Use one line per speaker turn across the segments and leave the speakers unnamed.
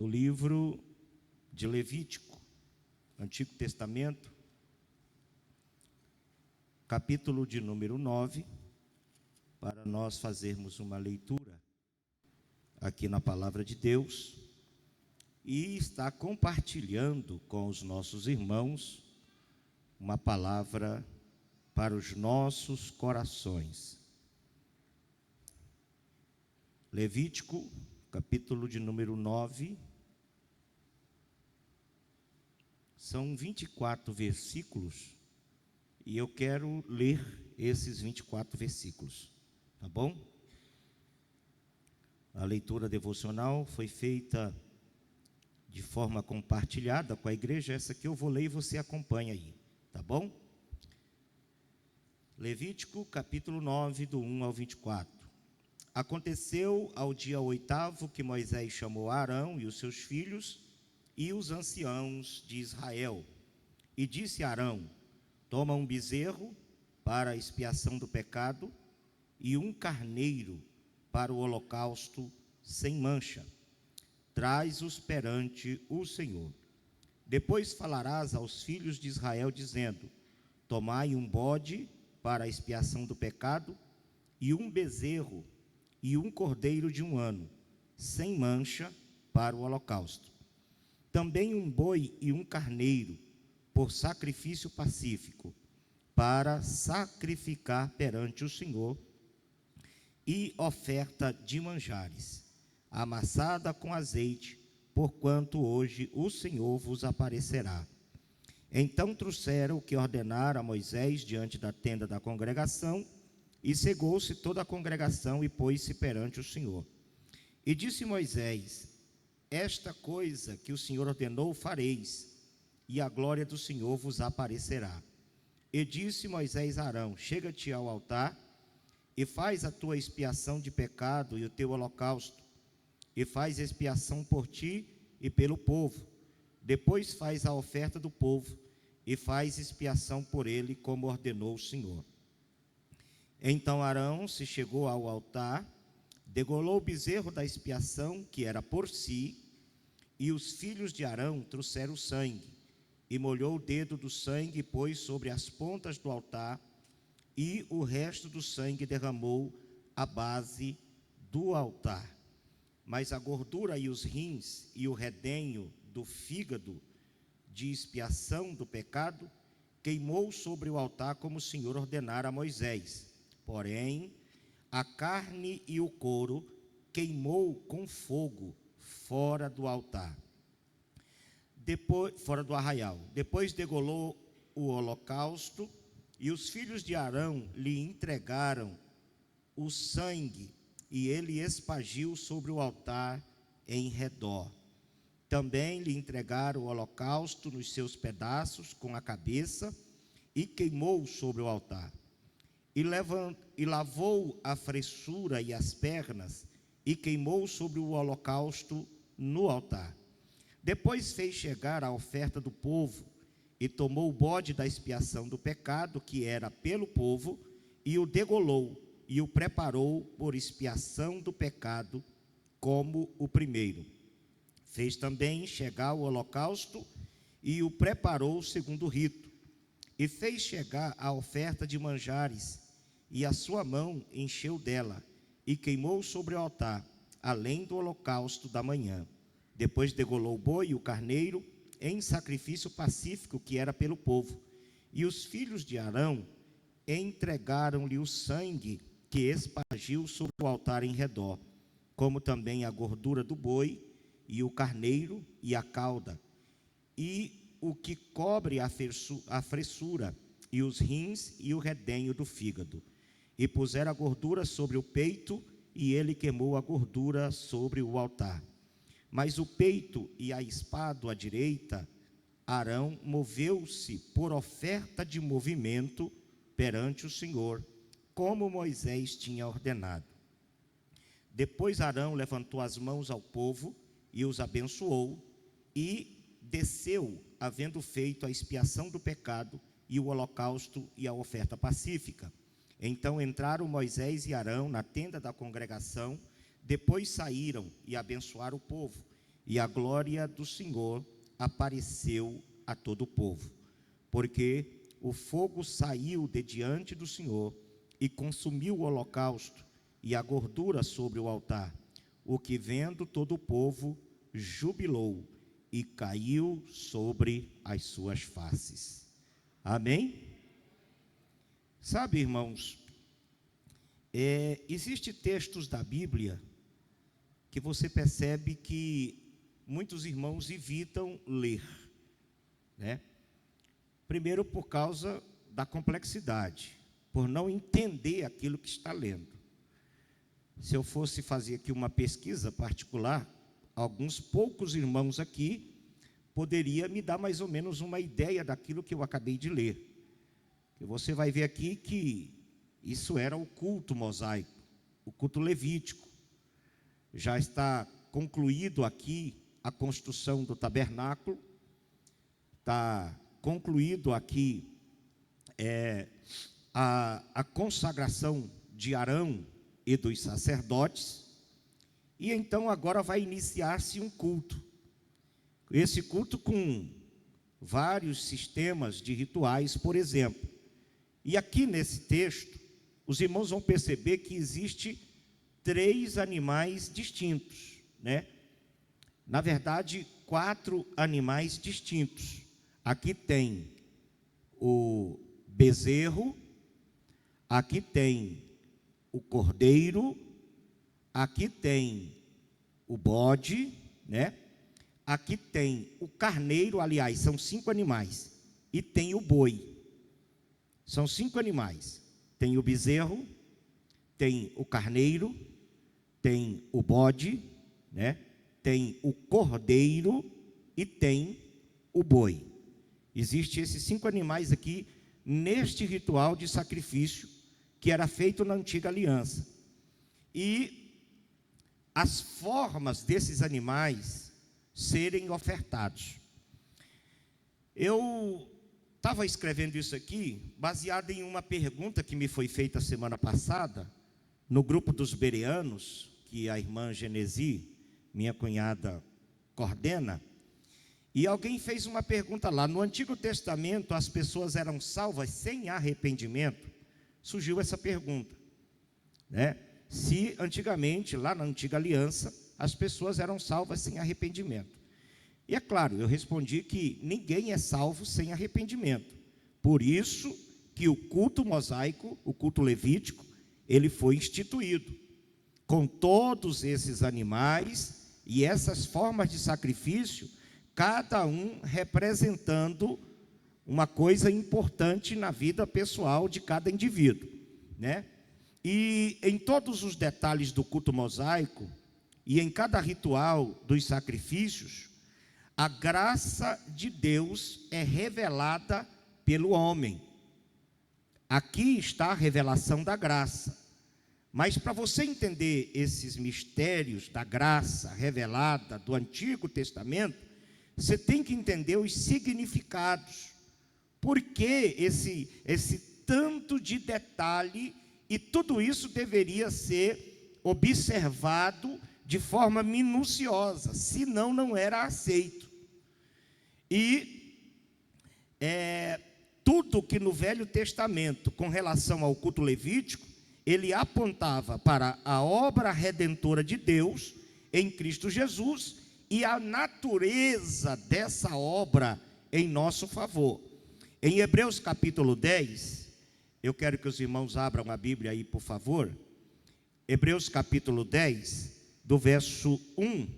O livro de Levítico, Antigo Testamento, capítulo de número 9, para nós fazermos uma leitura aqui na Palavra de Deus e estar compartilhando com os nossos irmãos uma palavra para os nossos corações. Levítico, capítulo de número 9, são 24 versículos e eu quero ler esses 24 versículos, tá bom? A leitura devocional foi feita de forma compartilhada com a igreja. Essa que eu vou ler e você acompanha aí, tá bom? Levítico capítulo 9, do 1 ao 24. Aconteceu ao dia 8º que Moisés chamou Arão e os seus filhos e os anciãos de Israel, e disse a Arão: toma um bezerro para a expiação do pecado e um carneiro para o holocausto sem mancha. Traz-os perante o Senhor. Depois falarás aos filhos de Israel, dizendo: tomai um bode para a expiação do pecado, e um bezerro, e um cordeiro de 1 ano, sem mancha, para o holocausto. Também um boi e um carneiro, por sacrifício pacífico, para sacrificar perante o Senhor, e oferta de manjares, amassada com azeite, porquanto hoje o Senhor vos aparecerá. Então trouxeram o que ordenara a Moisés diante da tenda da congregação, e cegou-se toda a congregação e pôs-se perante o Senhor. E disse Moisés: esta coisa que o Senhor ordenou fareis, e a glória do Senhor vos aparecerá. E disse Moisés a Arão: chega-te ao altar, e faz a tua expiação de pecado e o teu holocausto, e faz expiação por ti e pelo povo. Depois faz a oferta do povo, e faz expiação por ele, como ordenou o Senhor. Então Arão se chegou ao altar, degolou o bezerro da expiação, que era por si, e os filhos de Arão trouxeram o sangue, e molhou o dedo do sangue e pôs sobre as pontas do altar, e o resto do sangue derramou à base do altar. Mas a gordura e os rins e o redenho do fígado de expiação do pecado queimou sobre o altar, como o Senhor ordenara a Moisés. Porém, a carne e o couro queimou com fogo fora do altar, fora do arraial. Depois degolou o holocausto, e os filhos de Arão lhe entregaram o sangue, e ele espargiu sobre o altar em redor. Também lhe entregaram o holocausto nos seus pedaços, com a cabeça, e queimou sobre o altar. E lavou a fressura e as pernas, e queimou sobre o holocausto no altar. Depois fez chegar a oferta do povo, e tomou o bode da expiação do pecado, que era pelo povo, e o degolou, e o preparou por expiação do pecado, como o primeiro. Fez também chegar o holocausto, e o preparou segundo o rito. E fez chegar a oferta de manjares, e a sua mão encheu dela, e queimou sobre o altar, além do holocausto da manhã. Depois degolou o boi e o carneiro, em sacrifício pacífico, que era pelo povo. E os filhos de Arão entregaram-lhe o sangue, que espargiu sobre o altar em redor, como também a gordura do boi, e o carneiro, e a cauda, e o que cobre a fressura, e os rins, e o redenho do fígado. E puseram a gordura sobre o peito, e ele queimou a gordura sobre o altar. Mas o peito e a espádua à direita, Arão moveu-se por oferta de movimento perante o Senhor, como Moisés tinha ordenado. Depois Arão levantou as mãos ao povo e os abençoou, e desceu, havendo feito a expiação do pecado, e o holocausto e a oferta pacífica. Então entraram Moisés e Arão na tenda da congregação, depois saíram e abençoaram o povo, e a glória do Senhor apareceu a todo o povo, porque o fogo saiu de diante do Senhor e consumiu o holocausto e a gordura sobre o altar, o que vendo todo o povo jubilou e caiu sobre as suas faces. Amém? Sabe, irmãos, existem textos da Bíblia que você percebe que muitos irmãos evitam ler, né? Primeiro, por causa da complexidade, por não entender aquilo que está lendo. Se eu fosse fazer aqui uma pesquisa particular, alguns poucos irmãos aqui poderia me dar mais ou menos uma ideia daquilo que eu acabei de ler. E você vai ver aqui que isso era o culto mosaico, o culto levítico. Já está concluído aqui a construção do tabernáculo, está concluído aqui a consagração de Arão e dos sacerdotes, e então agora vai iniciar-se um culto. Esse culto com vários sistemas de rituais, por exemplo. E aqui nesse texto, os irmãos vão perceber que existe 3 animais distintos, né? Na verdade, 4 animais distintos. Aqui tem o bezerro, aqui tem o cordeiro, aqui tem o bode, né? Aqui tem o carneiro, aliás, são 5 animais, e tem o boi. São 5 animais. Tem o bezerro, tem o carneiro, tem o bode, né? Tem o cordeiro e tem o boi. Existem esses 5 animais aqui neste ritual de sacrifício que era feito na antiga aliança. E as formas desses animais serem ofertados. Eu estava escrevendo isso aqui baseado em uma pergunta que me foi feita semana passada no grupo dos bereanos, que a irmã Genesi, minha cunhada, coordena. E alguém fez uma pergunta lá: no Antigo Testamento as pessoas eram salvas sem arrependimento? Surgiu essa pergunta, né? Se antigamente, lá na antiga aliança, as pessoas eram salvas sem arrependimento. E é claro, eu respondi que ninguém é salvo sem arrependimento. Por isso que o culto mosaico, o culto levítico, ele foi instituído, com todos esses animais e essas formas de sacrifício, cada um representando uma coisa importante na vida pessoal de cada indivíduo, né? E em todos os detalhes do culto mosaico e em cada ritual dos sacrifícios, a graça de Deus é revelada pelo homem. Aqui está a revelação da graça. Mas para você entender esses mistérios da graça revelada do Antigo Testamento, você tem que entender os significados. Por que esse tanto de detalhe? E tudo isso deveria ser observado de forma minuciosa, senão não era aceito. E tudo que no Velho Testamento, com relação ao culto levítico, ele apontava para a obra redentora de Deus em Cristo Jesus e a natureza dessa obra em nosso favor. Em Hebreus capítulo 10, eu quero que os irmãos abram a Bíblia aí, por favor. Hebreus capítulo 10, do verso 1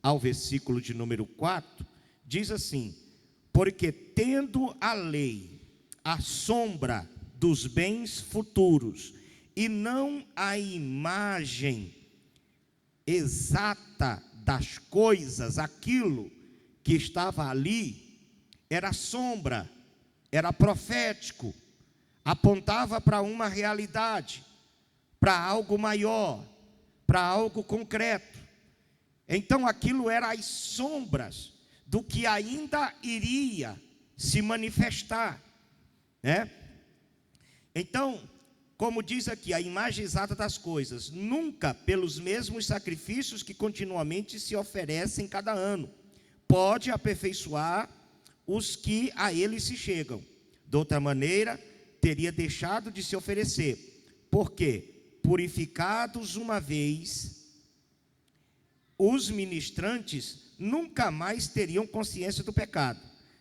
ao versículo de número 4, diz assim: porque tendo a lei a sombra dos bens futuros, e não a imagem exata das coisas, aquilo que estava ali era sombra, era profético, apontava para uma realidade, para algo maior, para algo concreto. Então aquilo era as sombras do que ainda iria se manifestar, né? Então, como diz aqui, a imagem exata das coisas, nunca pelos mesmos sacrifícios que continuamente se oferecem cada ano, pode aperfeiçoar os que a ele se chegam. De outra maneira, teria deixado de se oferecer, porque, purificados uma vez, os ministrantes nunca mais teriam consciência do pecado.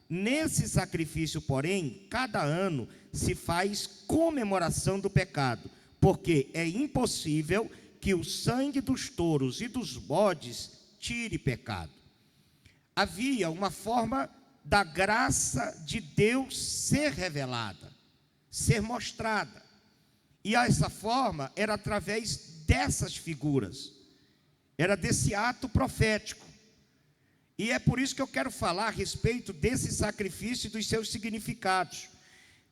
Nesse sacrifício, porém, cada ano se faz comemoração do pecado, porque é impossível que o sangue dos touros e dos bodes tire pecado. Havia uma forma da graça de Deus ser revelada, ser mostrada. E essa forma era através dessas figuras, era desse ato profético. E é por isso que eu quero falar a respeito desse sacrifício e dos seus significados.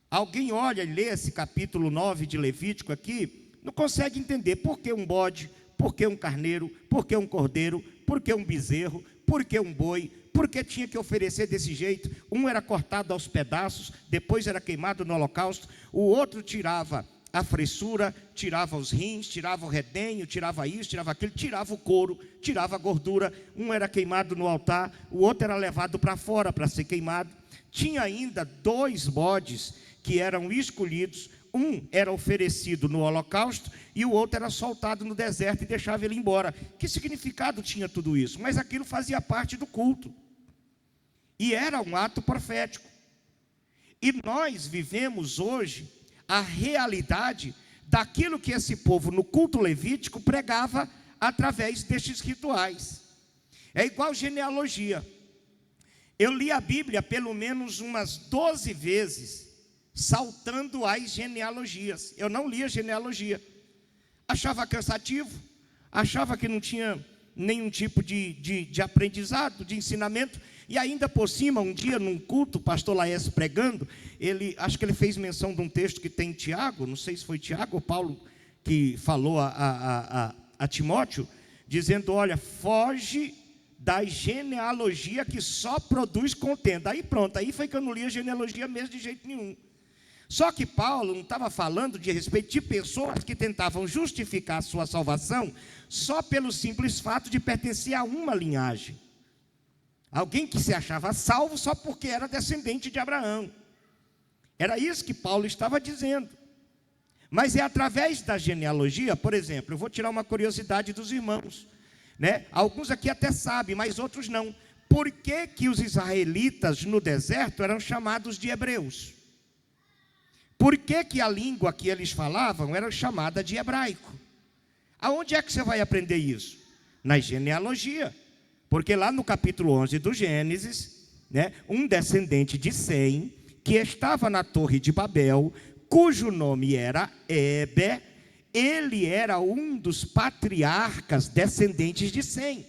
Alguém olha e lê esse capítulo 9 de Levítico aqui, não consegue entender por que um bode, por que um carneiro, por que um cordeiro, por que um bezerro, por que um boi, por que tinha que oferecer desse jeito. Um era cortado aos pedaços, depois era queimado no holocausto, o outro tirava a fressura, tirava os rins, tirava o redenho, tirava isso, tirava aquilo, tirava o couro, tirava a gordura. Um era queimado no altar, o outro era levado para fora para ser queimado. Tinha ainda 2 bodes que eram escolhidos, um era oferecido no holocausto e o outro era soltado no deserto e deixava ele embora. Que significado tinha tudo isso? Mas aquilo fazia parte do culto e era um ato profético. E nós vivemos hoje a realidade daquilo que esse povo no culto levítico pregava através destes rituais. É igual genealogia. Eu li a Bíblia pelo menos umas 12 vezes, saltando as genealogias. Eu não lia genealogia. Achava cansativo, achava que não tinha nenhum tipo de aprendizado, de ensinamento. E ainda por cima, um dia num culto, o pastor Laércio pregando, acho que ele fez menção de um texto que tem em Tiago, não sei se foi Tiago ou Paulo que falou a Timóteo, dizendo, olha, foge da genealogia que só produz contenda. Aí pronto, aí foi que eu não li a genealogia mesmo de jeito nenhum. Só que Paulo não estava falando de respeito de pessoas que tentavam justificar a sua salvação só pelo simples fato de pertencer a uma linhagem. Alguém que se achava salvo só porque era descendente de Abraão. Era isso que Paulo estava dizendo. Mas é através da genealogia, por exemplo, eu vou tirar uma curiosidade dos irmãos, né? Alguns aqui até sabem, mas outros não. Por que que os israelitas no deserto eram chamados de hebreus? Por que que a língua que eles falavam era chamada de hebraico? Aonde é que você vai aprender isso? Na genealogia. Porque lá no capítulo 11 do Gênesis, né, um descendente de Sem, que estava na torre de Babel, cujo nome era Eber, ele era um dos patriarcas descendentes de Sem.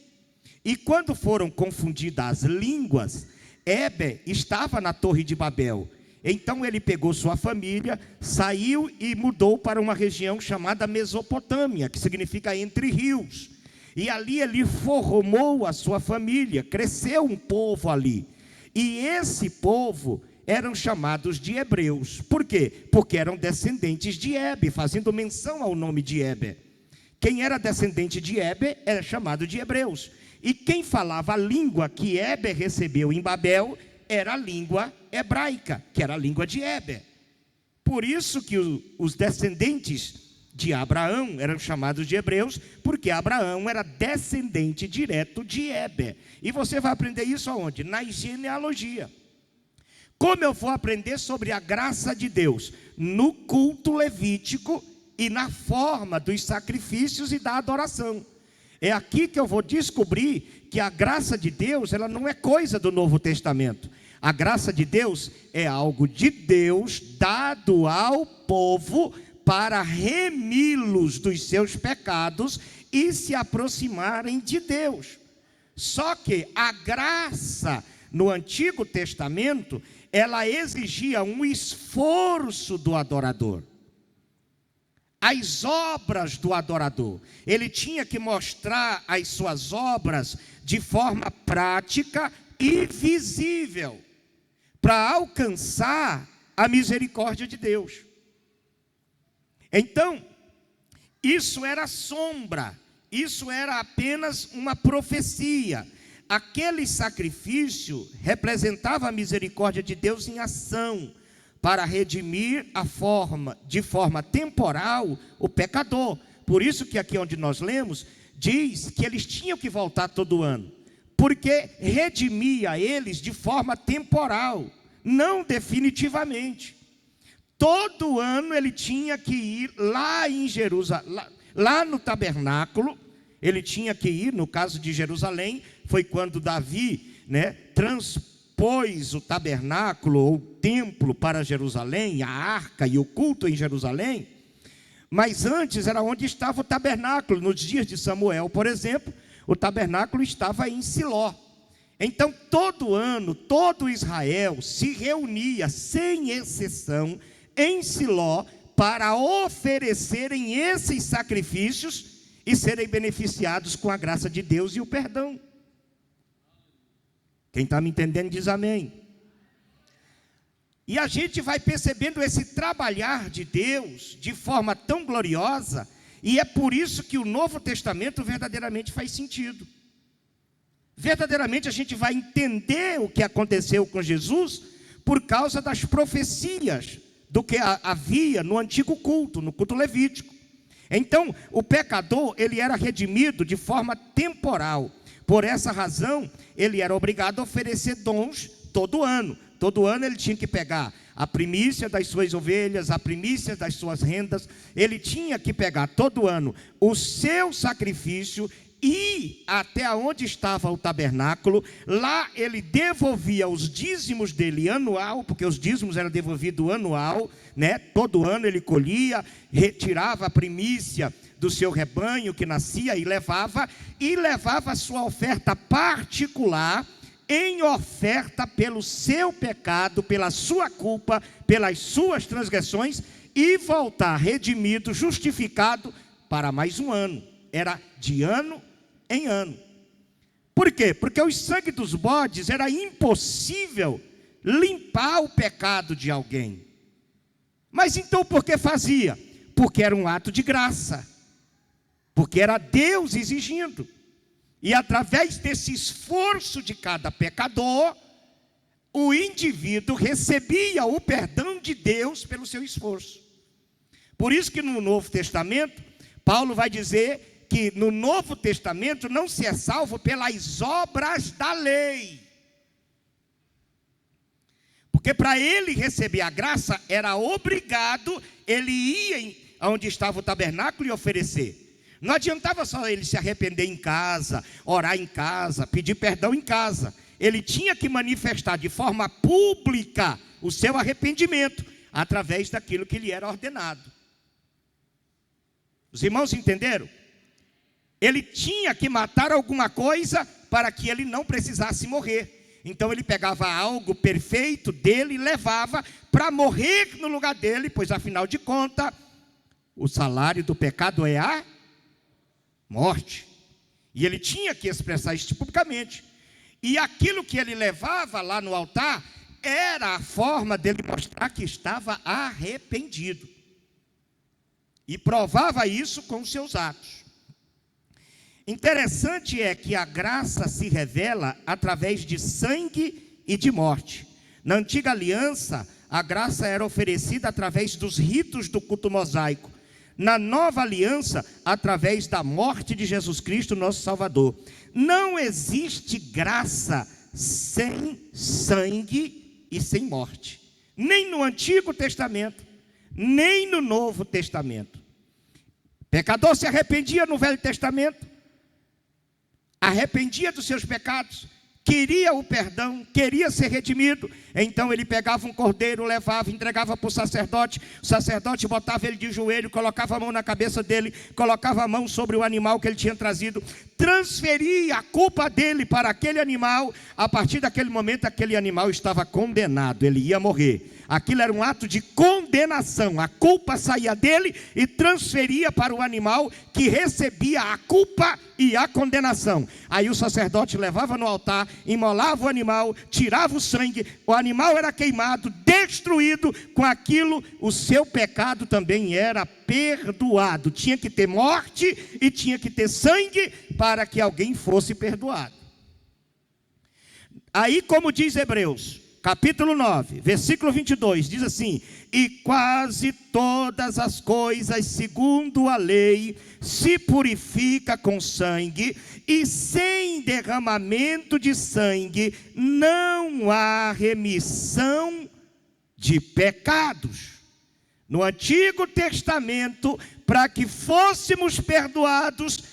E quando foram confundidas as línguas, Eber estava na torre de Babel. Então ele pegou sua família, saiu e mudou para uma região chamada Mesopotâmia, que significa entre rios. E ali ele formou a sua família, cresceu um povo ali. E esse povo eram chamados de hebreus. Por quê? Porque eram descendentes de Eber, fazendo menção ao nome de Eber. Quem era descendente de Eber era chamado de hebreus. E quem falava a língua que Eber recebeu em Babel era a língua hebraica, que era a língua de Eber. Por isso que os descendentes de Abraão eram chamados de hebreus, porque Abraão era descendente direto de Eber. E você vai aprender isso aonde? Na genealogia. Como eu vou aprender sobre a graça de Deus? No culto levítico e na forma dos sacrifícios e da adoração. É aqui que eu vou descobrir que a graça de Deus, ela não é coisa do Novo Testamento. A graça de Deus é algo de Deus dado ao povo para remi-los dos seus pecados e se aproximarem de Deus. Só que a graça no Antigo Testamento, ela exigia um esforço do adorador. As obras do adorador. Ele tinha que mostrar as suas obras de forma prática e visível, para alcançar a misericórdia de Deus. Então, isso era sombra, isso era apenas uma profecia. Aquele sacrifício representava a misericórdia de Deus em ação, para redimir de forma temporal o pecador. Por isso que aqui onde nós lemos, diz que eles tinham que voltar todo ano, porque redimia eles de forma temporal, não definitivamente. Todo ano ele tinha que ir lá em Jerusalém, lá no tabernáculo, ele tinha que ir. No caso de Jerusalém, foi quando Davi, transpôs o tabernáculo ou o templo para Jerusalém, a arca e o culto em Jerusalém. Mas antes era onde estava o tabernáculo. Nos dias de Samuel, por exemplo, o tabernáculo estava em Siló. Então, todo ano, todo Israel se reunia, sem exceção, em Siló, para oferecerem esses sacrifícios e serem beneficiados com a graça de Deus e o perdão. Quem está me entendendo diz amém. E a gente vai percebendo esse trabalhar de Deus de forma tão gloriosa, e é por isso que o Novo Testamento verdadeiramente faz sentido. Verdadeiramente a gente vai entender o que aconteceu com Jesus por causa das profecias do que havia no antigo culto, no culto levítico. Então, o pecador, ele era redimido de forma temporal. Por essa razão, ele era obrigado a oferecer dons todo ano. Todo ano ele tinha que pegar a primícia das suas ovelhas, a primícia das suas rendas. Ele tinha que pegar todo ano o seu sacrifício e até onde estava o tabernáculo. Lá ele devolvia os dízimos dele anual, porque os dízimos eram devolvidos anual, todo ano ele colhia, retirava a primícia do seu rebanho que nascia e levava a sua oferta particular em oferta pelo seu pecado, pela sua culpa, pelas suas transgressões, e voltar redimido, justificado para mais um ano. Era de ano em ano. Por quê? Porque o sangue dos bodes era impossível limpar o pecado de alguém. Mas então por que fazia? Porque era um ato de graça, porque era Deus exigindo. E através desse esforço de cada pecador, o indivíduo recebia o perdão de Deus pelo seu esforço. Por isso que no Novo Testamento, Paulo vai dizer que no Novo Testamento não se é salvo pelas obras da lei. Porque para ele receber a graça, era obrigado, ele ia onde estava o tabernáculo e oferecer. Não adiantava só ele se arrepender em casa, orar em casa, pedir perdão em casa. Ele tinha que manifestar de forma pública o seu arrependimento, através daquilo que lhe era ordenado. Os irmãos entenderam? Ele tinha que matar alguma coisa para que ele não precisasse morrer. Então ele pegava algo perfeito dele e levava para morrer no lugar dele, pois afinal de contas, o salário do pecado é a morte. E ele tinha que expressar isso publicamente. E aquilo que ele levava lá no altar era a forma dele mostrar que estava arrependido. E provava isso com seus atos. Interessante é que a graça se revela através de sangue e de morte. Na antiga aliança, a graça era oferecida através dos ritos do culto mosaico. Na nova aliança, através da morte de Jesus Cristo, nosso Salvador. Não existe graça sem sangue e sem morte. Nem no Antigo Testamento, nem no Novo Testamento. O pecador se arrependia no Velho Testamento, arrependia dos seus pecados, queria o perdão, queria ser redimido. Então ele pegava um cordeiro, levava, entregava para o sacerdote botava ele de joelho, colocava a mão na cabeça dele, colocava a mão sobre o animal que ele tinha trazido, transferia a culpa dele para aquele animal. A partir daquele momento aquele animal estava condenado, ele ia morrer. Aquilo era um ato de condenação. A culpa saía dele e transferia para o animal, que recebia a culpa e a condenação. Aí o sacerdote levava no altar, imolava o animal, tirava o sangue, o animal era queimado, destruído. Com aquilo o seu pecado também era perdoado. Tinha que ter morte e tinha que ter sangue para que alguém fosse perdoado. Aí, como diz Hebreus, capítulo 9, versículo 22, diz assim: e quase todas as coisas segundo a lei se purifica com sangue, e sem derramamento de sangue não há remissão de pecados. No Antigo Testamento, para que fôssemos perdoados,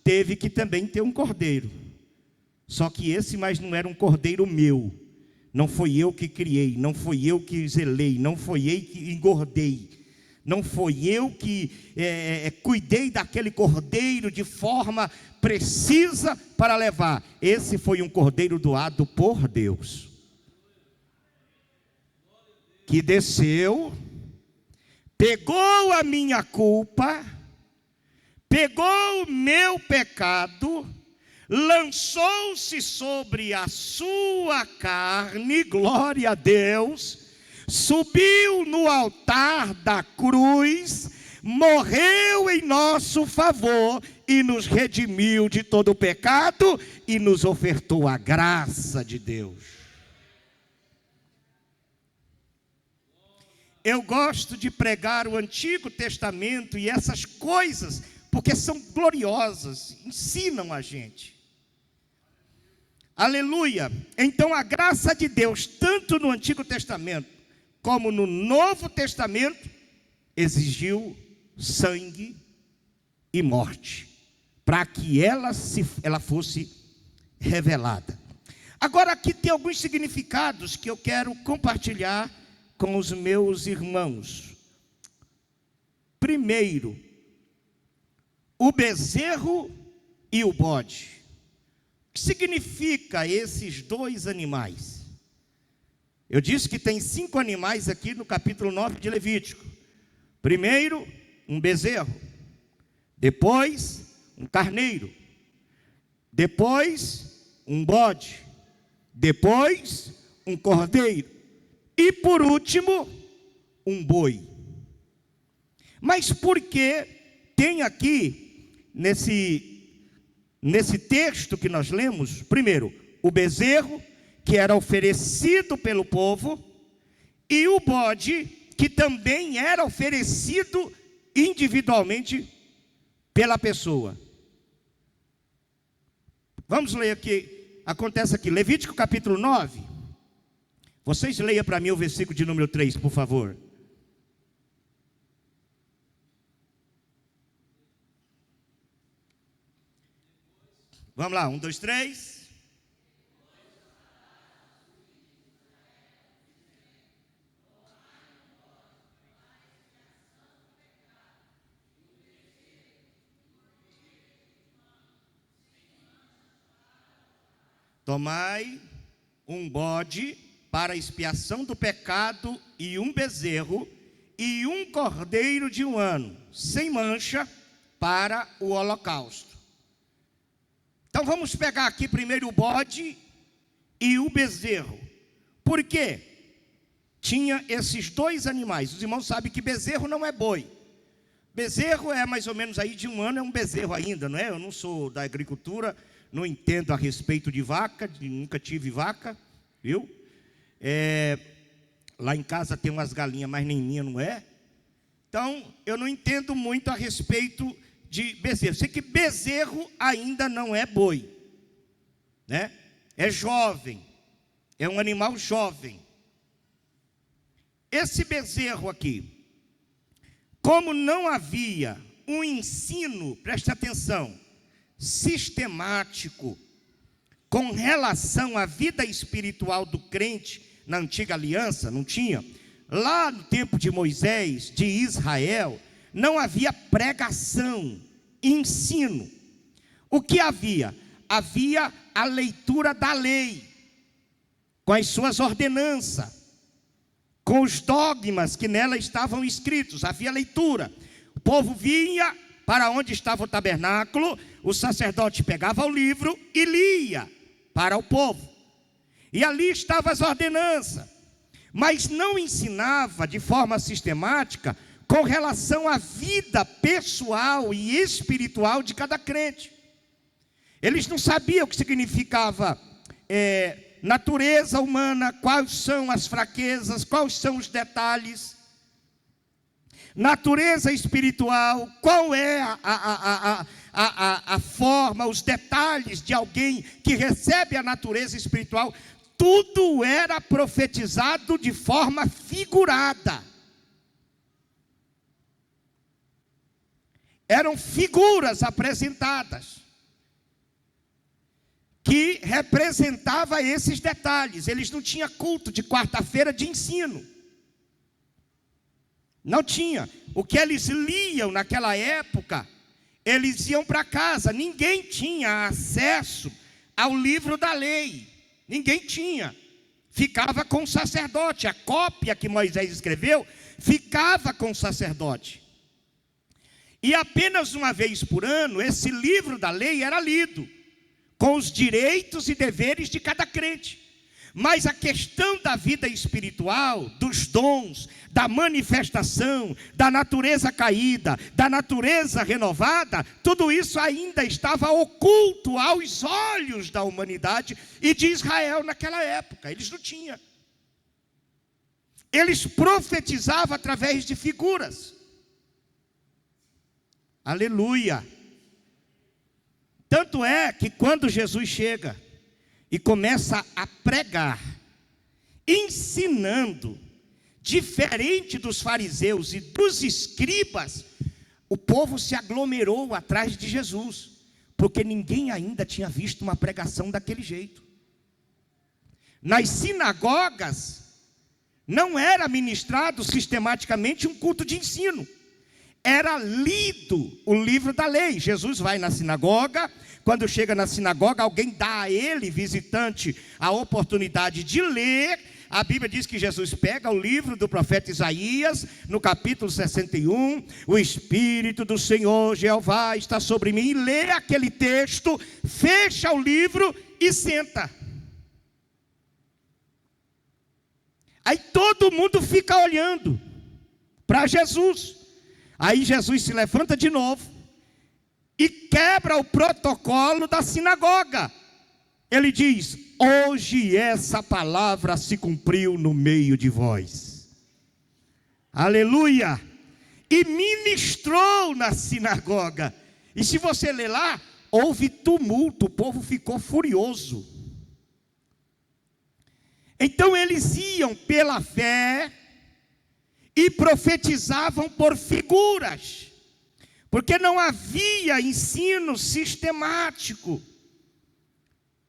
teve que também ter um cordeiro. Só que esse mais não era um cordeiro meu. Não foi eu que criei, não foi eu que zelei, não foi eu que engordei, não foi eu que cuidei daquele cordeiro de forma precisa para levar. Esse foi um cordeiro doado por Deus, que desceu, pegou a minha culpa, pegou o meu pecado, lançou-se sobre a sua carne, glória a Deus, subiu no altar da cruz, morreu em nosso favor e nos redimiu de todo o pecado e nos ofertou a graça de Deus. Eu gosto de pregar o Antigo Testamento e essas coisas, porque são gloriosas, ensinam a gente. Aleluia! Então a graça de Deus, tanto no Antigo Testamento como no Novo Testamento, exigiu sangue e morte, para que ela fosse revelada. Agora aqui tem alguns significados que eu quero compartilhar com os meus irmãos. Primeiro, o bezerro e o bode. O que significa esses dois animais? Eu disse que tem 5 animais aqui no capítulo 9 de Levítico. Primeiro, um bezerro. Depois, um carneiro. Depois, um bode. Depois, um cordeiro. E por último, um boi. Mas por que tem aqui, nesse texto que nós lemos, primeiro, o bezerro, que era oferecido pelo povo, e o bode, que também era oferecido individualmente pela pessoa. Vamos ler aqui, acontece aqui, Levítico capítulo 9. Vocês leiam para mim o versículo de número 3, por favor. Vamos lá, 1, 2, 3. Tomai um bode para a expiação do pecado, e um bezerro, e um cordeiro de 1 ano, sem mancha, para o holocausto. Então vamos pegar aqui primeiro o bode e o bezerro. Por quê? Tinha esses dois animais. Os irmãos sabem que bezerro não é boi. Bezerro é mais ou menos aí de 1 ano, é um bezerro ainda, não é? Eu não sou da agricultura, não entendo a respeito de vaca, nunca tive vaca, viu? Lá em casa tem umas galinhas, mas nem minha não é. Então, eu não entendo muito a respeito de bezerro. Sei que bezerro ainda não é boi, né? É jovem, é um animal jovem. Esse bezerro aqui, como não havia um ensino, preste atenção, sistemático, com relação à vida espiritual do crente na antiga aliança, não tinha. Lá no tempo de Moisés, de Israel, não havia pregação, ensino. O que havia? Havia a leitura da lei, com as suas ordenanças. com os dogmas que nela estavam escritos. Havia leitura. O povo vinha para onde estava o tabernáculo, o sacerdote pegava o livro e lia para o povo. E ali estavam as ordenanças, mas não ensinava de forma sistemática com relação à vida pessoal e espiritual de cada crente. Eles não sabiam o que significava natureza humana, quais são as fraquezas, quais são os detalhes. Natureza espiritual, qual é a forma, os detalhes de alguém que recebe a natureza espiritual. Tudo era profetizado de forma figurada. Eram figuras apresentadas que representava esses detalhes. Eles não tinham culto de quarta-feira de ensino. Não tinha. O que eles liam naquela época, eles iam para casa. Ninguém tinha acesso ao livro da lei. Ninguém tinha. Ficava com o sacerdote. A cópia que Moisés escreveu ficava com o sacerdote. E apenas uma vez por ano, esse livro da lei era lido, com os direitos e deveres de cada crente. Mas a questão da vida espiritual, dos dons, da manifestação, da natureza caída, da natureza renovada, tudo isso ainda estava oculto aos olhos da humanidade e de Israel naquela época. Eles não tinham. Eles profetizavam através de figuras. Aleluia! Tanto é que quando Jesus chega e começa a pregar, ensinando, diferente dos fariseus e dos escribas, o povo se aglomerou atrás de Jesus, porque ninguém ainda tinha visto uma pregação daquele jeito. Nas sinagogas, não era ministrado sistematicamente um culto de ensino. Era lido o livro da lei. Jesus vai na sinagoga. Quando chega na sinagoga, alguém dá a ele, visitante, a oportunidade de ler. A Bíblia diz que Jesus pega o livro do profeta Isaías, no capítulo 61. O Espírito do Senhor Jeová está sobre mim. E lê aquele texto, fecha o livro e senta. Aí todo mundo fica olhando para Jesus. Aí Jesus se levanta de novo e quebra o protocolo da sinagoga. Ele diz: hoje essa palavra se cumpriu no meio de vós. Aleluia! E ministrou na sinagoga. E se você ler lá, houve tumulto, o povo ficou furioso. Então eles iam pela fé e profetizavam por figuras, porque não havia ensino sistemático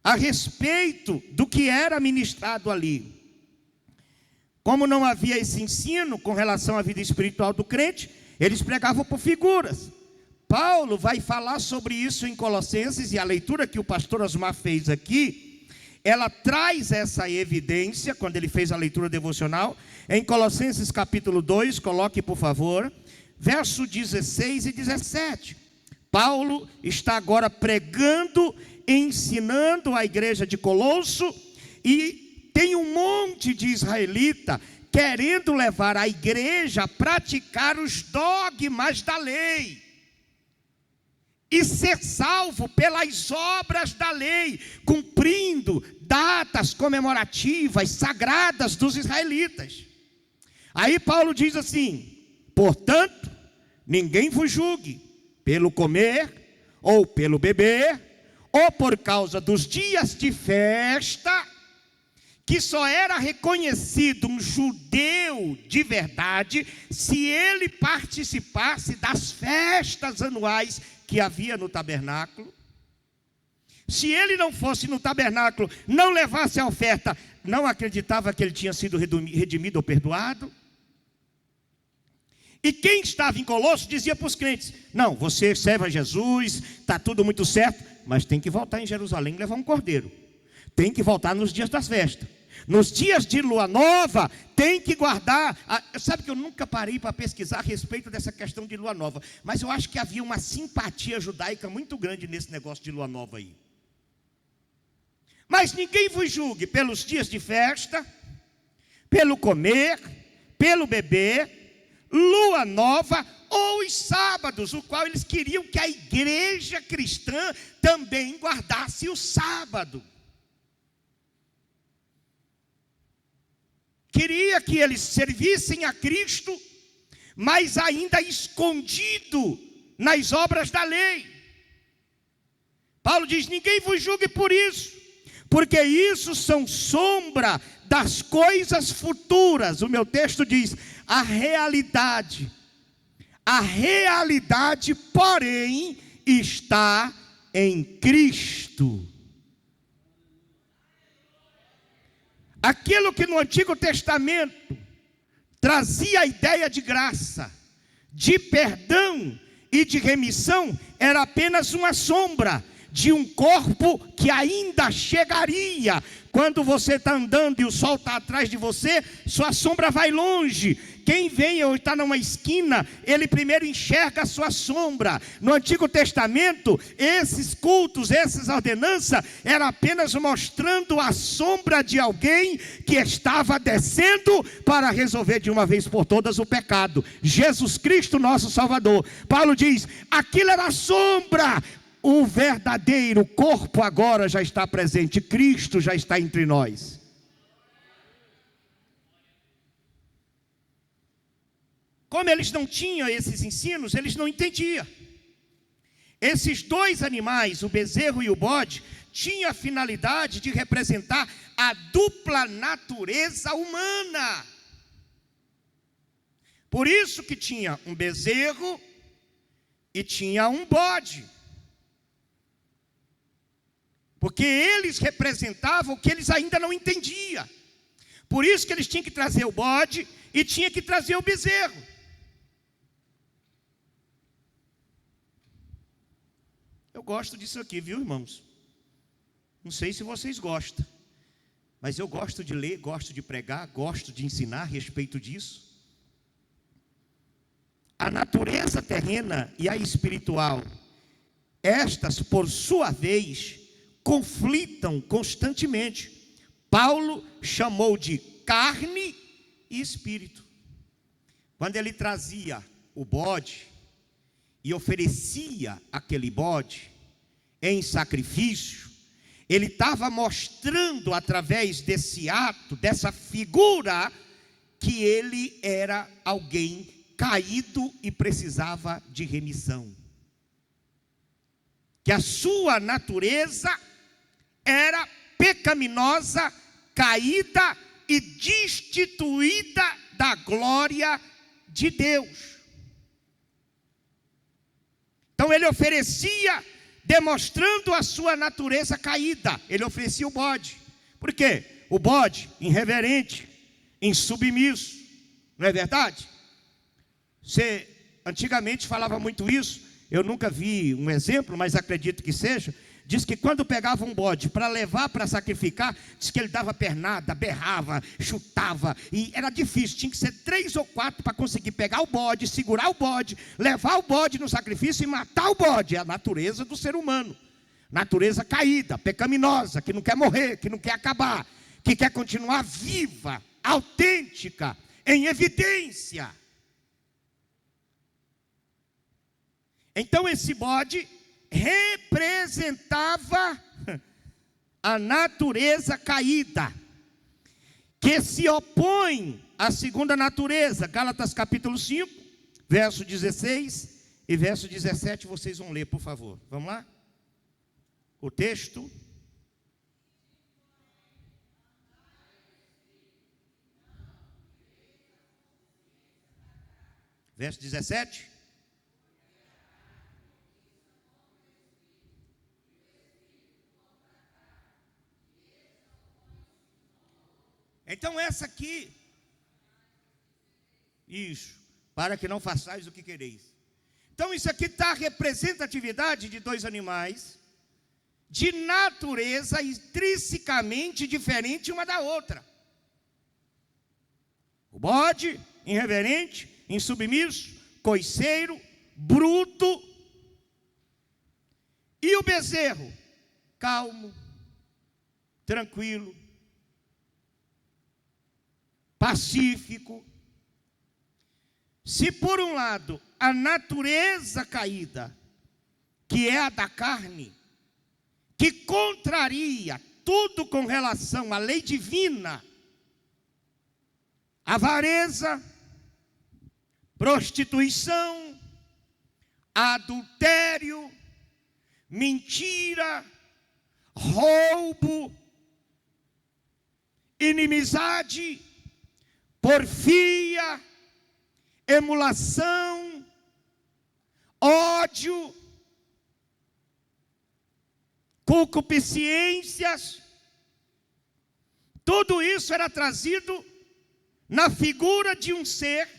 a respeito do que era ministrado ali. Como não havia esse ensino com relação à vida espiritual do crente, eles pregavam por figuras. Paulo vai falar sobre isso em Colossenses, e a leitura que o pastor Osmar fez aqui, ela traz essa evidência, quando ele fez a leitura devocional, em Colossenses capítulo 2, coloque por favor, verso 16 e 17. Paulo está agora pregando, ensinando a igreja de Colosso, e tem um monte de israelita querendo levar a igreja a praticar os dogmas da lei e ser salvo pelas obras da lei, cumprindo datas comemorativas, sagradas dos israelitas. Aí Paulo diz assim: portanto, ninguém vos julgue pelo comer, ou pelo beber, ou por causa dos dias de festa, que só era reconhecido um judeu de verdade se ele participasse das festas anuais que havia no tabernáculo. Se ele não fosse no tabernáculo, não levasse a oferta, não acreditava que ele tinha sido redimido ou perdoado. E quem estava em Colosso dizia para os crentes: não, você serve a Jesus, está tudo muito certo, mas tem que voltar em Jerusalém e levar um cordeiro. Tem que voltar nos dias das festas. Nos dias de lua nova, tem que guardar. Sabe que eu nunca parei para pesquisar a respeito dessa questão de lua nova, mas eu acho que havia uma simpatia judaica muito grande nesse negócio de lua nova aí. Mas ninguém vos julgue pelos dias de festa, pelo comer, pelo beber, lua nova ou os sábados, o qual eles queriam que a igreja cristã também guardasse o sábado. Queria que eles servissem a Cristo, mas ainda escondido nas obras da lei. Paulo diz: ninguém vos julgue por isso, porque isso são sombra das coisas futuras. O meu texto diz: a realidade, porém, está em Cristo. Aquilo que no Antigo Testamento trazia a ideia de graça, de perdão e de remissão, era apenas uma sombra de um corpo que ainda chegaria. Quando você está andando e o sol está atrás de você, sua sombra vai longe. Quem vem ou está numa esquina, ele primeiro enxerga a sua sombra. No Antigo Testamento, esses cultos, essas ordenanças, eram apenas mostrando a sombra de alguém que estava descendo para resolver de uma vez por todas o pecado. Jesus Cristo, nosso Salvador. Paulo diz: aquilo era sombra. O verdadeiro corpo agora já está presente. Cristo já está entre nós. Como eles não tinham esses ensinos, eles não entendiam. Esses dois animais, o bezerro e o bode, tinham a finalidade de representar a dupla natureza humana. Por isso que tinha um bezerro e tinha um bode. Porque eles representavam o que eles ainda não entendiam. Por isso que eles tinham que trazer o bode e tinham que trazer o bezerro. Eu gosto disso aqui, viu, irmãos? Não sei se vocês gostam, mas eu gosto de ler, gosto de pregar, gosto de ensinar a respeito disso. A natureza terrena e a espiritual, estas, por sua vez, conflitam constantemente. Paulo chamou de carne e espírito. Quando ele trazia o bode e oferecia aquele bode em sacrifício, ele estava mostrando através desse ato, dessa figura, que ele era alguém caído e precisava de remissão. Que a sua natureza era pecaminosa, caída e destituída da glória de Deus. Então ele oferecia, demonstrando a sua natureza caída. Ele oferecia o bode. Por quê? O bode, irreverente, insubmisso. Não é verdade? Você antigamente falava muito isso. Eu nunca vi um exemplo, mas acredito que seja. Diz que quando pegava um bode para levar para sacrificar, diz que ele dava pernada, berrava, chutava, e era difícil, tinha que ser 3 ou 4 para conseguir pegar o bode, segurar o bode, levar o bode no sacrifício e matar o bode. É a natureza do ser humano, natureza caída, pecaminosa, que não quer morrer, que não quer acabar, que quer continuar viva, autêntica, em evidência. Então esse bode representava a natureza caída, que se opõe à segunda natureza. Gálatas capítulo 5, verso 16 e verso 17, vocês vão ler, por favor. Vamos lá? O texto. Verso 17. Então essa aqui, isso, para que não façais o que quereis. Então isso aqui está a representatividade de dois animais de natureza intrinsecamente diferente uma da outra. O bode, irreverente, insubmisso, coiceiro, bruto. E o bezerro, calmo, tranquilo, pacífico. Se por um lado a natureza caída, que é a da carne, que contraria tudo com relação à lei divina, avareza, prostituição, adultério, mentira, roubo, inimizade, porfia, emulação, ódio, concupiscências, tudo isso era trazido na figura de um ser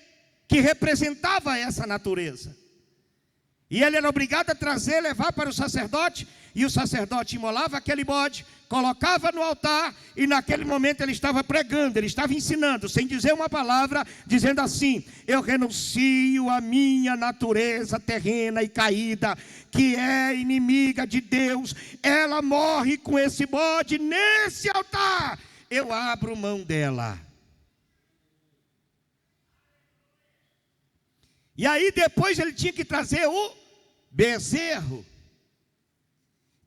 que representava essa natureza. E ele era obrigado a trazer, levar para o sacerdote, e o sacerdote imolava aquele bode, colocava no altar, e naquele momento ele estava pregando, ele estava ensinando, sem dizer uma palavra, dizendo assim: eu renuncio à minha natureza terrena e caída, que é inimiga de Deus, ela morre com esse bode nesse altar, eu abro mão dela. E aí depois ele tinha que trazer o bezerro,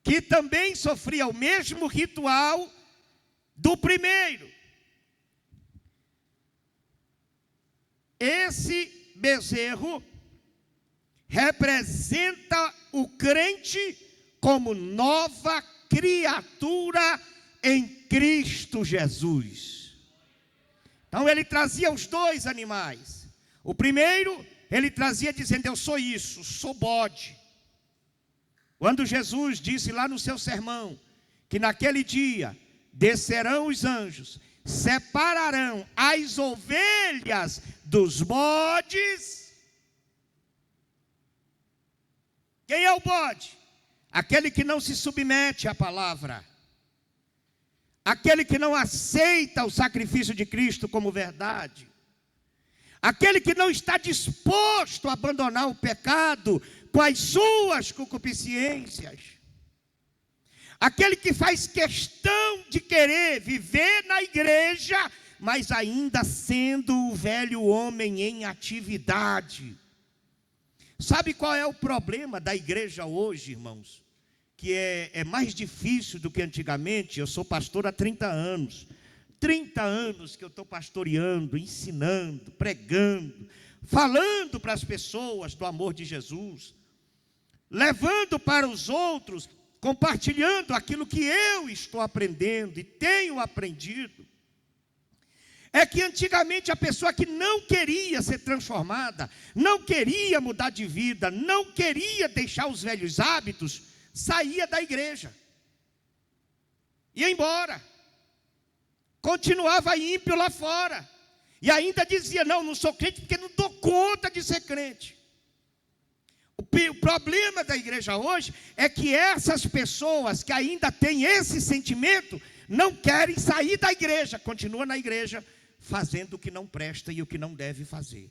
que também sofria o mesmo ritual do primeiro. Esse bezerro representa o crente como nova criatura em Cristo Jesus. Então ele trazia os dois animais. O primeiro, ele trazia dizendo: eu sou isso, sou bode. Quando Jesus disse lá no seu sermão, que naquele dia descerão os anjos, separarão as ovelhas dos bodes. Quem é o bode? Aquele que não se submete à palavra, aquele que não aceita o sacrifício de Cristo como verdade, aquele que não está disposto a abandonar o pecado com as suas concupiscências, aquele que faz questão de querer viver na igreja, mas ainda sendo o velho homem em atividade. Sabe qual é o problema da igreja hoje, irmãos? Que é mais difícil do que antigamente. Eu sou pastor há 30 anos. 30 anos que eu estou pastoreando, ensinando, pregando, falando para as pessoas do amor de Jesus, levando para os outros, compartilhando aquilo que eu estou aprendendo e tenho aprendido. É que antigamente a pessoa que não queria ser transformada, não queria mudar de vida, não queria deixar os velhos hábitos, saía da igreja, ia embora, continuava ímpio lá fora, e ainda dizia: não sou crente porque não dou conta de ser crente. O problema da igreja hoje é que essas pessoas que ainda têm esse sentimento não querem sair da igreja, continuam na igreja fazendo o que não presta e o que não deve fazer,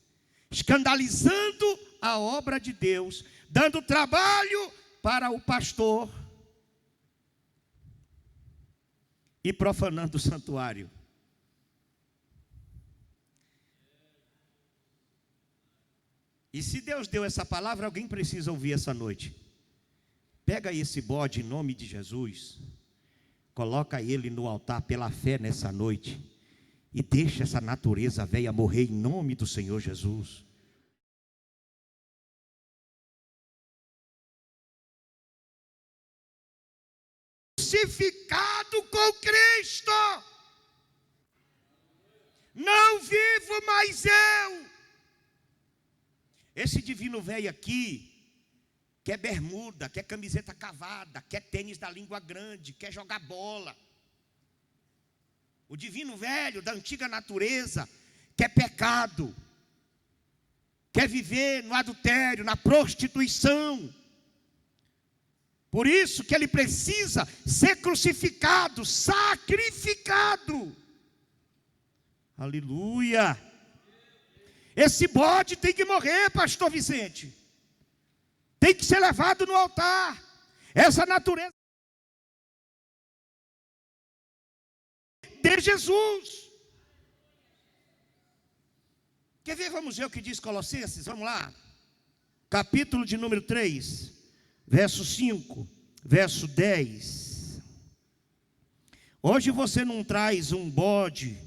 escandalizando a obra de Deus, dando trabalho para o pastor e profanando o santuário. E se Deus deu essa palavra, alguém precisa ouvir essa noite. Pega esse bode em nome de Jesus, coloca ele no altar pela fé nessa noite, e deixa essa natureza velha morrer em nome do Senhor Jesus. Crucificado com Cristo, não vivo mais eu. Esse divino velho aqui quer bermuda, quer camiseta cavada, quer tênis da língua grande, quer jogar bola. O divino velho da antiga natureza quer pecado, quer viver no adultério, na prostituição. Por isso que ele precisa ser crucificado, sacrificado. Aleluia. Esse bode tem que morrer, pastor Vicente. Tem que ser levado no altar. Essa natureza de Jesus. Quer ver? Vamos ver o que diz Colossenses, vamos lá. Capítulo de número 3, verso 5, verso 10. Hoje você não traz um bode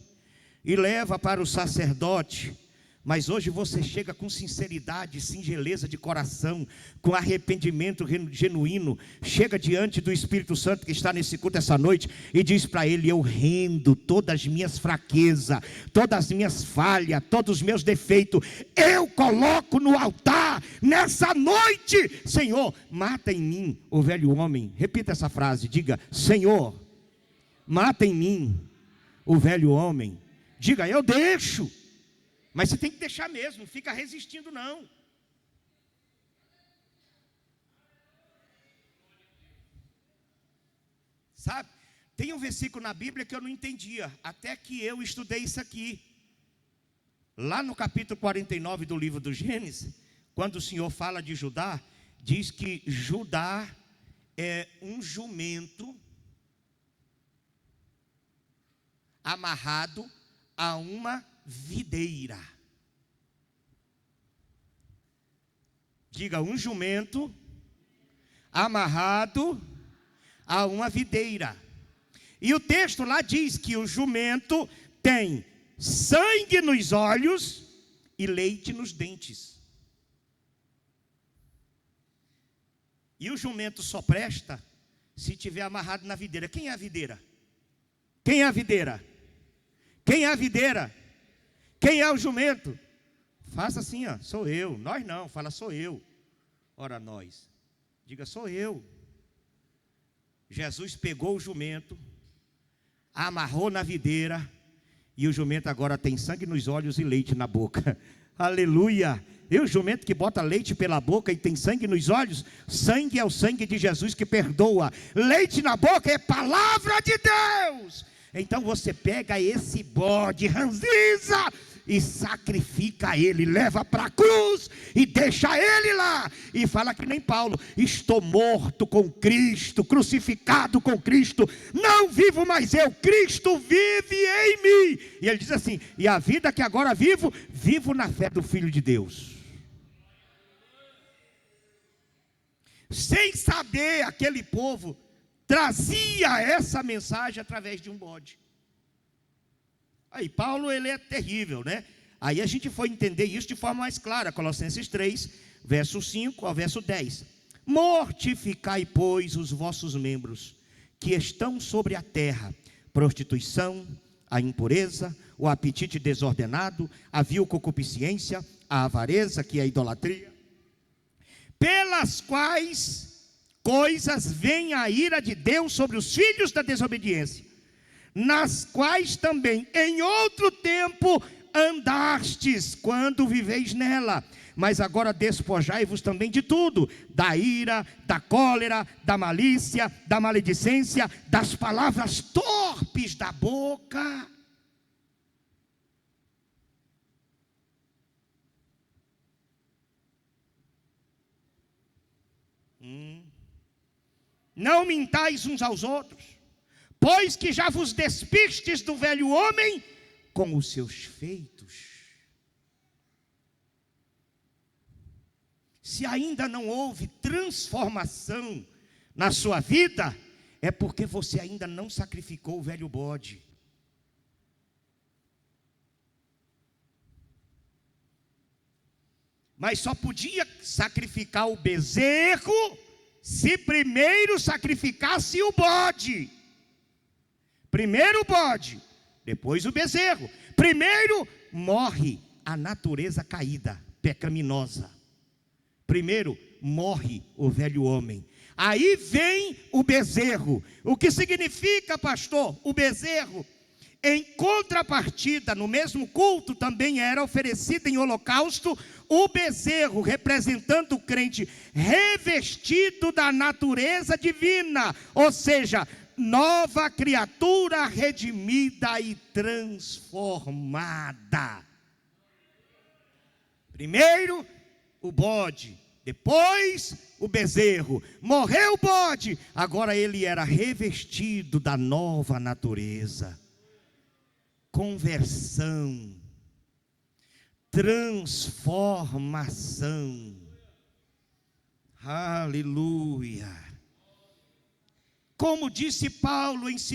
e leva para o sacerdote, mas hoje você chega com sinceridade, singeleza de coração, com arrependimento genuíno, chega diante do Espírito Santo que está nesse culto essa noite e diz para ele: eu rendo todas as minhas fraquezas, todas as minhas falhas, todos os meus defeitos, eu coloco no altar nessa noite. Senhor, mata em mim o velho homem. Repita essa frase, diga: Senhor, mata em mim o velho homem. Diga: eu deixo. Mas você tem que deixar mesmo, não fica resistindo não. Sabe, tem um versículo na Bíblia que eu não entendia, até que eu estudei isso aqui. Lá no capítulo 49 do livro do Gênesis, quando o Senhor fala de Judá, diz que Judá é um jumento amarrado a uma videira. Diga: um jumento amarrado a uma videira. E o texto lá diz que o jumento tem sangue nos olhos e leite nos dentes. E o jumento só presta se tiver amarrado na videira. Quem é a videira? Quem é a videira? Quem é a videira? Quem é o jumento? Faça assim, ó, sou eu. Nós não, fala sou eu. Ora nós. Diga: sou eu. Jesus pegou o jumento, amarrou na videira, e o jumento agora tem sangue nos olhos e leite na boca. Aleluia. E o jumento que bota leite pela boca e tem sangue nos olhos, sangue é o sangue de Jesus que perdoa. Leite na boca é palavra de Deus. Então você pega esse bode ranziza e sacrifica ele, leva para a cruz e deixa ele lá, e fala que nem Paulo: estou morto com Cristo, crucificado com Cristo, não vivo mais eu, Cristo vive em mim. E ele diz assim: e a vida que agora vivo, vivo na fé do Filho de Deus. Sem saber, aquele povo trazia essa mensagem através de um bode. Aí Paulo, ele é terrível, né? Aí a gente foi entender isso de forma mais clara. Colossenses 3, verso 5 ao verso 10. Mortificai, pois, os vossos membros que estão sobre a terra: prostituição, a impureza, o apetite desordenado, a vil concupiscência, a avareza, que é a idolatria, pelas quais coisas vem a ira de Deus sobre os filhos da desobediência, nas quais também em outro tempo andastes, quando viveis nela. Mas agora despojai-vos também de tudo: da ira, da cólera, da malícia, da maledicência, das palavras torpes da boca. Não mintais uns aos outros, pois que já vos despistes do velho homem com os seus feitos. Se ainda não houve transformação na sua vida, é porque você ainda não sacrificou o velho bode. Mas só podia sacrificar o bezerro se primeiro sacrificasse o bode. Primeiro o bode, depois o bezerro. Primeiro morre a natureza caída, pecaminosa. Primeiro morre o velho homem. Aí vem o bezerro. O que significa, pastor, o bezerro? Em contrapartida, no mesmo culto, também era oferecido em holocausto o bezerro, representando o crente revestido da natureza divina, ou seja, nova criatura redimida e transformada. Primeiro, o bode, depois o bezerro. Morreu o bode, agora ele era revestido da nova natureza. Conversão, transformação. Aleluia. Como disse Paulo em 2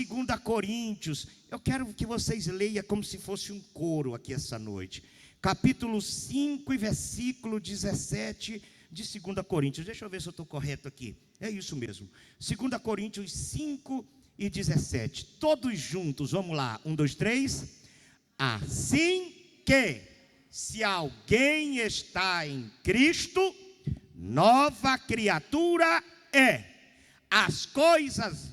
Coríntios, eu quero que vocês leiam como se fosse um coro aqui essa noite. Capítulo 5 e versículo 17 de 2 Coríntios. Deixa eu ver se eu estou correto aqui. É isso mesmo. 2 Coríntios 5 e 17. Todos juntos, vamos lá. 1, 2, 3. Assim que, se alguém está em Cristo, nova criatura é. As coisas,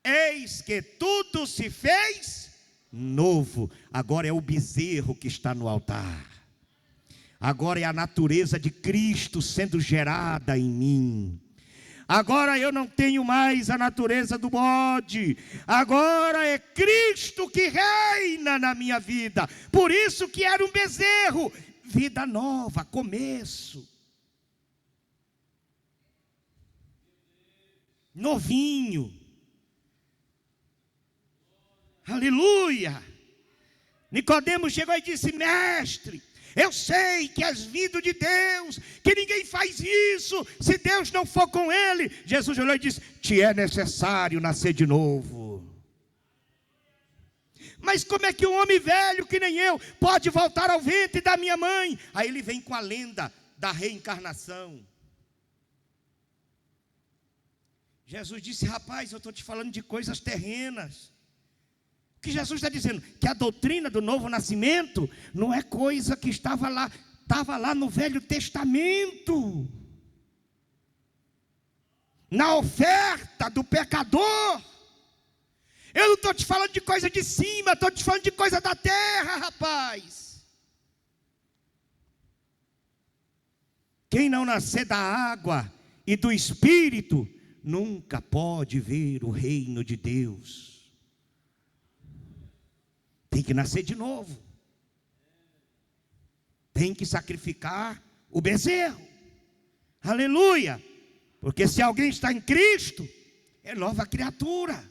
eis que tudo se fez novo. Agora é o bezerro que está no altar. Agora é a natureza de Cristo sendo gerada em mim. Agora eu não tenho mais a natureza do bode. Agora é Cristo que reina na minha vida. Por isso que era um bezerro. Vida nova, começo. Novinho. Aleluia. Nicodemos chegou e disse: mestre, eu sei que és vindo de Deus, que ninguém faz isso se Deus não for com ele. Jesus olhou e disse: te é necessário nascer de novo. Mas como é que um homem velho que nem eu pode voltar ao ventre da minha mãe? Aí ele vem com a lenda da reencarnação. Jesus disse: rapaz, eu estou te falando de coisas terrenas. O que Jesus está dizendo? Que a doutrina do novo nascimento não é coisa que estava lá no Velho Testamento. Na oferta do pecador. Eu não estou te falando de coisa de cima, estou te falando de coisa da terra, rapaz. Quem não nascer da água e do Espírito, nunca pode ver o reino de Deus. Tem que nascer de novo. Tem que sacrificar o bezerro. Aleluia. Porque se alguém está em Cristo, é nova criatura.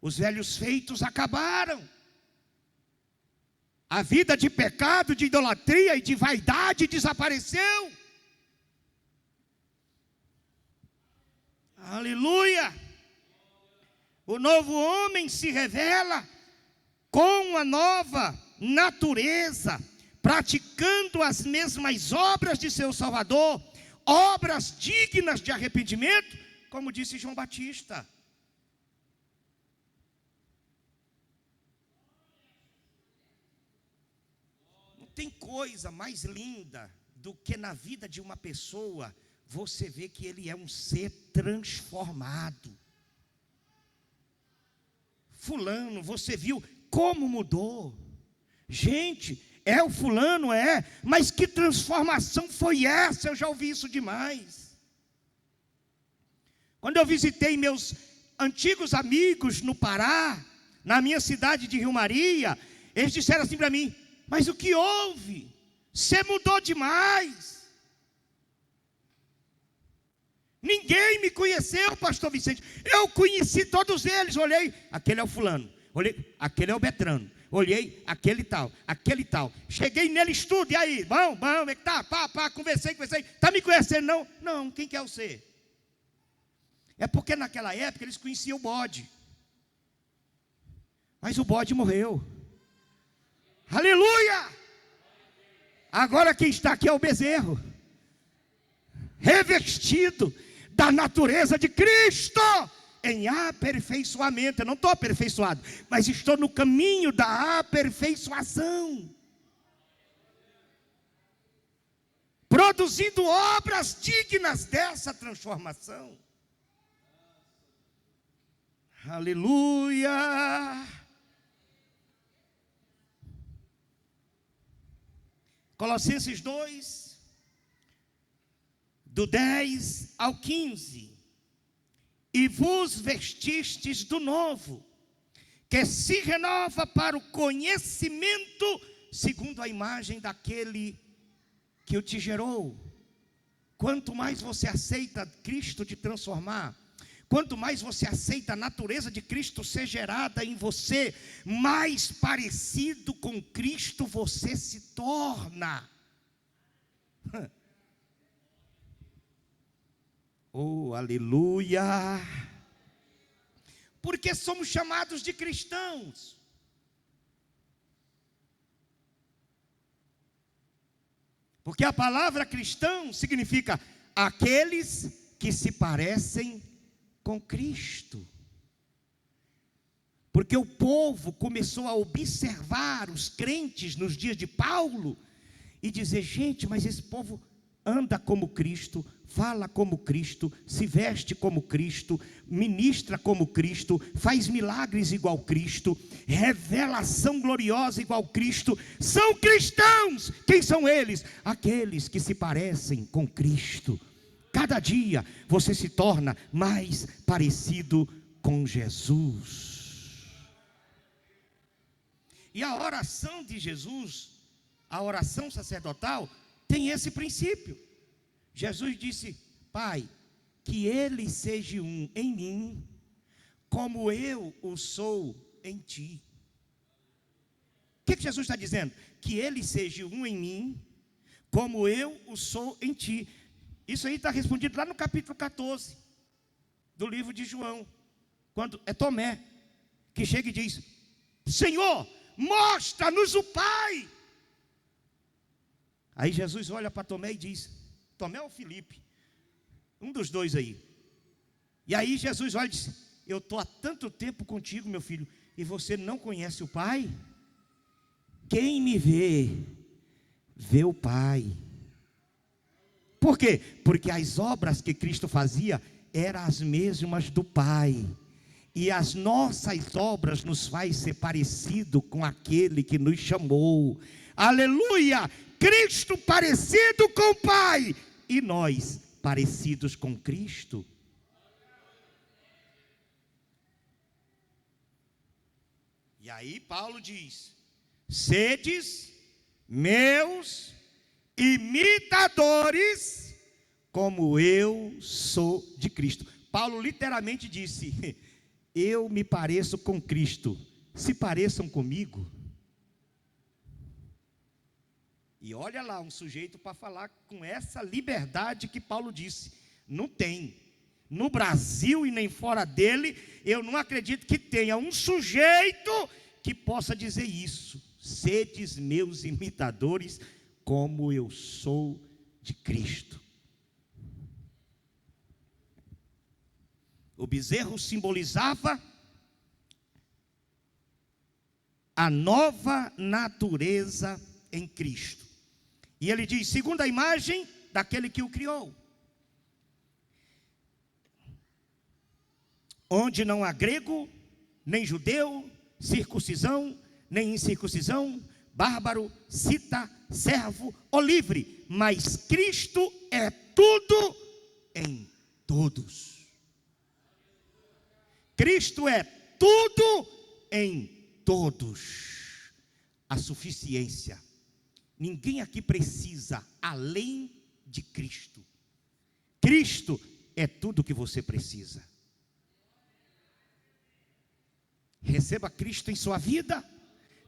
Os velhos feitos acabaram. A vida de pecado, de idolatria e de vaidade desapareceu. Aleluia. O novo homem se revela com a nova natureza, praticando as mesmas obras de seu Salvador, obras dignas de arrependimento, como disse João Batista. Não tem coisa mais linda do que na vida de uma pessoa você vê que ele é um ser transformado. Fulano, você viu como mudou? Gente, é o fulano, mas que transformação foi essa? Eu já ouvi isso demais. Quando eu visitei meus antigos amigos no Pará, na minha cidade de Rio Maria, eles disseram assim para mim: mas o que houve? Você mudou demais. Ninguém me conheceu, pastor Vicente. Eu conheci todos eles. Olhei, aquele é o fulano. Olhei, aquele é o Betrano. Olhei, aquele tal. Cheguei neles tudo, e aí? Bom, como é que tá? Conversei. Tá me conhecendo, não? Não, quem que é você? É porque naquela época eles conheciam o bode. Mas o bode morreu. Aleluia! Agora quem está aqui é o bezerro. Revestido da natureza de Cristo. Em aperfeiçoamento. Eu não estou aperfeiçoado, mas estou no caminho da aperfeiçoação, produzindo obras dignas dessa transformação. Aleluia. Colossenses 2, do 10 ao 15. E vos vestistes do novo, que se renova para o conhecimento segundo a imagem daquele que o te gerou. Quanto mais você aceita Cristo te transformar, quanto mais você aceita a natureza de Cristo ser gerada em você, mais parecido com Cristo você se torna. Oh, aleluia! Porque somos chamados de cristãos. Porque a palavra cristão significa aqueles que se parecem com Cristo. Porque o povo começou a observar os crentes nos dias de Paulo e dizer: gente, mas esse povo anda como Cristo, fala como Cristo, se veste como Cristo, ministra como Cristo, faz milagres igual Cristo, revelação gloriosa igual Cristo. São cristãos. Quem são eles? Aqueles que se parecem com Cristo. Cada dia você se torna mais parecido com Jesus. E a oração de Jesus, a oração sacerdotal, tem esse princípio. Jesus disse: Pai, que ele seja um em mim, como eu o sou em ti. O que Jesus está dizendo? Que ele seja um em mim, como eu o sou em ti. Isso aí está respondido lá no capítulo 14 do livro de João, quando é Tomé que chega e diz: Senhor, mostra-nos o Pai. Aí Jesus olha para Tomé e diz: Tomé ou Filipe? Um dos dois aí. E aí Jesus olha e diz: eu estou há tanto tempo contigo, meu filho, e você não conhece o Pai? Quem me vê, vê o Pai. Por quê? Porque as obras que Cristo fazia eram as mesmas do Pai. E as nossas obras nos faz ser parecido com aquele que nos chamou. Aleluia! Cristo parecido com o Pai, e nós parecidos com Cristo. E aí Paulo diz: sedes meus imitadores, como eu sou de Cristo. Paulo literalmente disse: eu me pareço com Cristo, se pareçam comigo. E olha lá, um sujeito para falar com essa liberdade que Paulo disse. Não tem. No Brasil e nem fora dele, eu não acredito que tenha um sujeito que possa dizer isso. Sedes meus imitadores, como eu sou de Cristo. O bezerro simbolizava a nova natureza em Cristo. E ele diz: segundo a imagem daquele que o criou, onde não há grego, nem judeu, circuncisão, nem incircuncisão, bárbaro, cita, servo ou livre, mas Cristo é tudo em todos. Cristo é tudo em todos. A suficiência. Ninguém aqui precisa além de Cristo. Cristo é tudo que você precisa. Receba Cristo em sua vida.